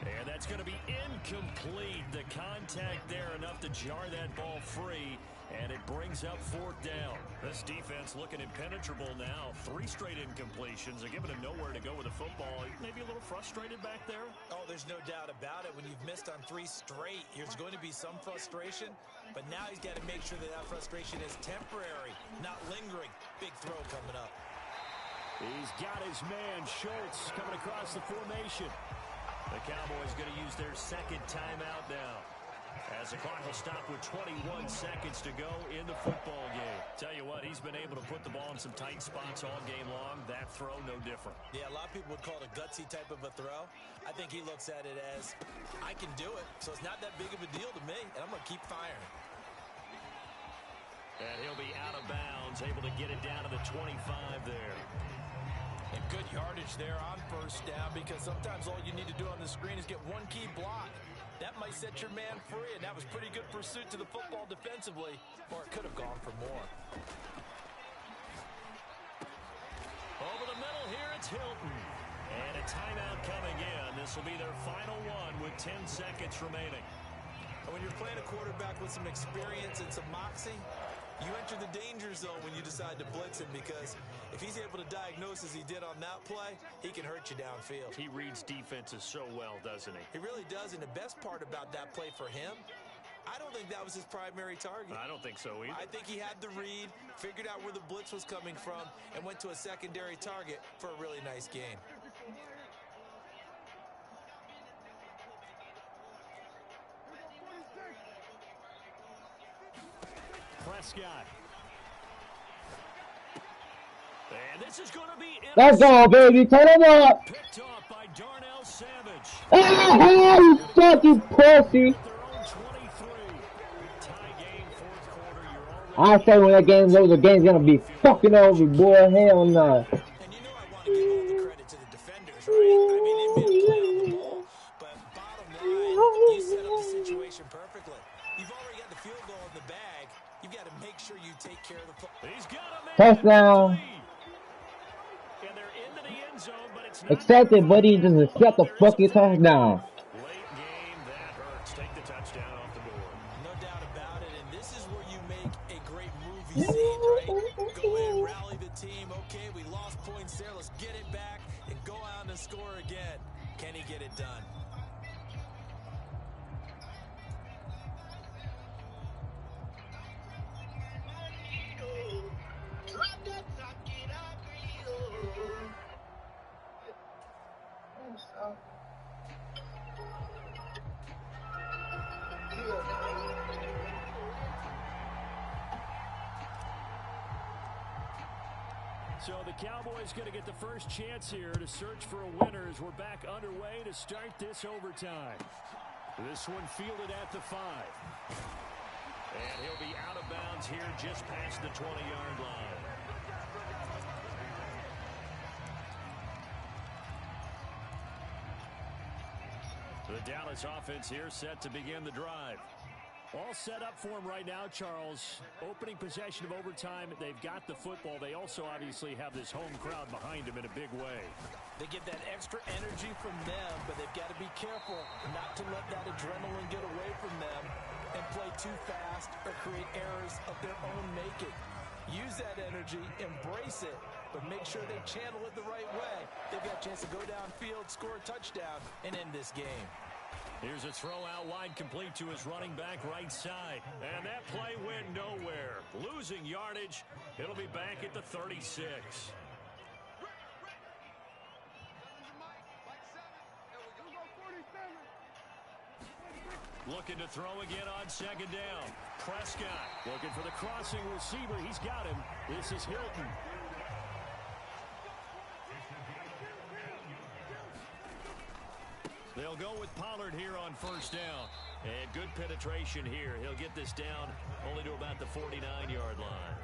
And that's going to be incomplete. The contact there enough to jar that ball free, and it brings up 4th down. This defense looking impenetrable now. 3 straight incompletions. They're giving him nowhere to go with the football. Maybe a little frustrated back there? Oh, there's no doubt about it. When you've missed on 3 straight, there's going to be some frustration, but now he's got to make sure that that frustration is temporary, not lingering. Big throw coming up. He's got his man, Schultz, coming across the formation. The Cowboys going to use their 2nd timeout now. As the clock will stop with 21 seconds to go in the football game. Tell you what, he's been able to put the ball in some tight spots all game long. That throw, no different. Yeah, a lot of people would call it a gutsy type of a throw. I think he looks at it as, I can do it, so it's not that big of a deal to me, and I'm going to keep firing. And he'll be out of bounds, able to get it down to the 25 there. And good yardage there on first down, because sometimes all you need to do on the screen is get one key block. That might set your man free, and that was pretty good pursuit to the football defensively, or it could have gone for more. Over the middle here, it's Hilton. And a timeout coming in. This will be their final one with 10 seconds remaining. And when you're playing a quarterback with some experience and some moxie, you enter the danger zone when you decide to blitz him, because if he's able to diagnose as he did on that play, he can hurt you downfield. He reads defenses so well, doesn't he? He really does, and the best part about that play for him, I don't think that was his primary target. I don't think so either. I think he had the read, figured out where the blitz was coming from, and went to a secondary target for a really nice gain. Prescott. And this is going to be Let's go, baby. Turn it up. picked off by Darnell Savage. Ah, you fucking pussy. Their own 23. Tie game, fourth quarter. You're already I say when that game's over, the game's gonna be fucking over, boy. Hell nah. And you know I want to give all the credit to the defenders, right? I mean, they made a play on the ball. But bottom line, you set up the situation perfectly. You've already got the field goal in the bag. You've got to make sure you take care of the football. He's got a man. Touchdown. And they're into the end zone, but it's not. Accept it, buddy. Just accept the fucking touchdown. Late game, that hurts. Take the touchdown off the board. No doubt about it, and this is where you make a great movie scene, right? Go in, rally the team. Okay, we lost points there. Let's get it back and go out and score again. Can he get it done? So the Cowboys going to get the first chance here to search for a winner as we're back underway to start this overtime. This one fielded at the 5. And he'll be out of bounds here just past the 20-yard line. The Dallas offense here set to begin the drive. All set up for him right now, Charles. Opening possession of overtime. They've got the football. They also obviously have this home crowd behind them in a big way. They get that extra energy from them, but they've got to be careful not to let that adrenaline get away from them and play too fast or create errors of their own making. Use that energy, embrace it, but make sure they channel it the right way. They've got a chance to go downfield, score a touchdown, and end this game. Here's a throw out wide, complete to his running back right side. And that play went nowhere. Losing yardage. It'll be back at the 36. Looking to throw again on second down. Prescott looking for the crossing receiver. He's got him. This is Hilton. They'll go with Pollard here on first down. And good penetration here. He'll get this down only to about the 49-yard line.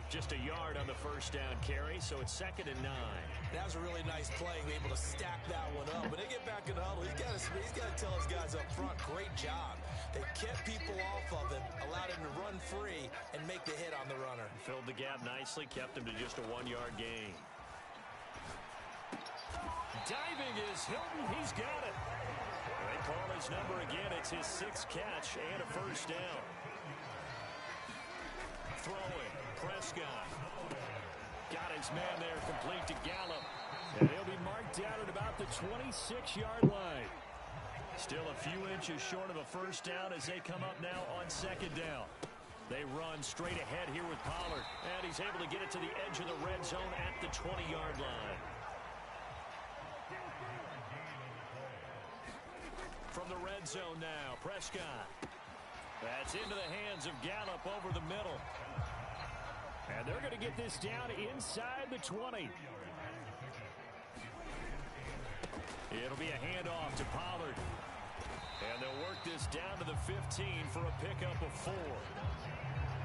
Just a yard on the first down carry, so it's 2nd and 9. That was a really nice play, able to stack that one up. When they get back in the huddle, he's got to tell his guys up front, great job. They kept people off of him, allowed him to run free, and make the hit on the runner. Filled the gap nicely, kept him to just a 1-yard gain. Diving is Hilton. He's got it. They call his number again. It's his 6th catch and a first down. Throwing. Prescott. Got his man there, complete to Gallup. And he'll be marked down at about the 26-yard line. Still a few inches short of a first down as they come up now on 2nd down. They run straight ahead here with Pollard. And he's able to get it to the edge of the red zone at the 20-yard line. From the red zone now, Prescott. That's into the hands of Gallup over the middle. And they're going to get this down inside the 20. It'll be a handoff to Pollard. And they'll work this down to the 15 for a pickup of 4.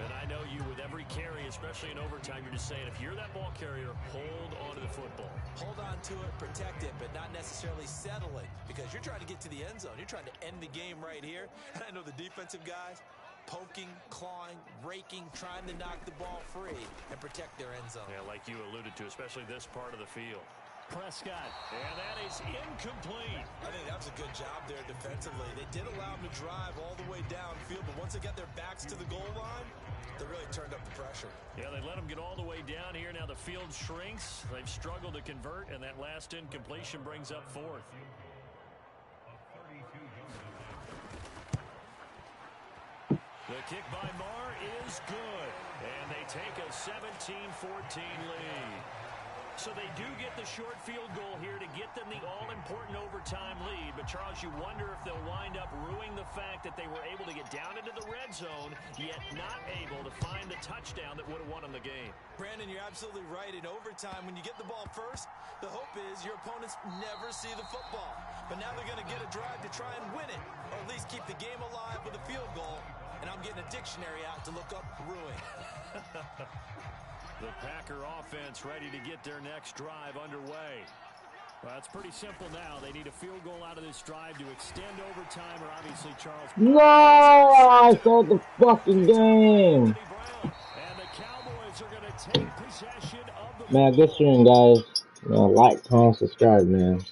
And I know you, with every carry, especially in overtime, you're just saying, if you're that ball carrier, hold on to the football. Hold on to it, protect it, but not necessarily settle it, because you're trying to get to the end zone. You're trying to end the game right here. And I know the defensive guys, poking, clawing, raking, trying to knock the ball free and protect their end zone. Yeah, like you alluded to, especially this part of the field. Prescott, and that is incomplete. I think that was a good job there defensively. They did allow them to drive all the way downfield, but once they got their backs to the goal line, they really turned up the pressure. Yeah, they let them get all the way down here. Now the field shrinks. They've struggled to convert, and that last incompletion brings up 4th. The kick by Marr is good, and they take a 17-14 lead. So they do get the short field goal here to get them the all-important overtime lead. But, Charles, you wonder if they'll wind up ruining the fact that they were able to get down into the red zone, yet not able to find the touchdown that would have won them the game. Brandon, you're absolutely right. In overtime, when you get the ball first, the hope is your opponents never see the football. But now they're going to get a drive to try and win it, or at least keep the game alive with a field goal. And I'm getting a dictionary out to look up ruin. The Packer offense ready to get their next drive underway. Well, it's pretty simple now. They need a field goal out of this drive to extend overtime, or obviously Charles. No, I saw the fucking game. And the Cowboys are going to take possession of the Man, good stream, guys. Man, like, comment, subscribe, man.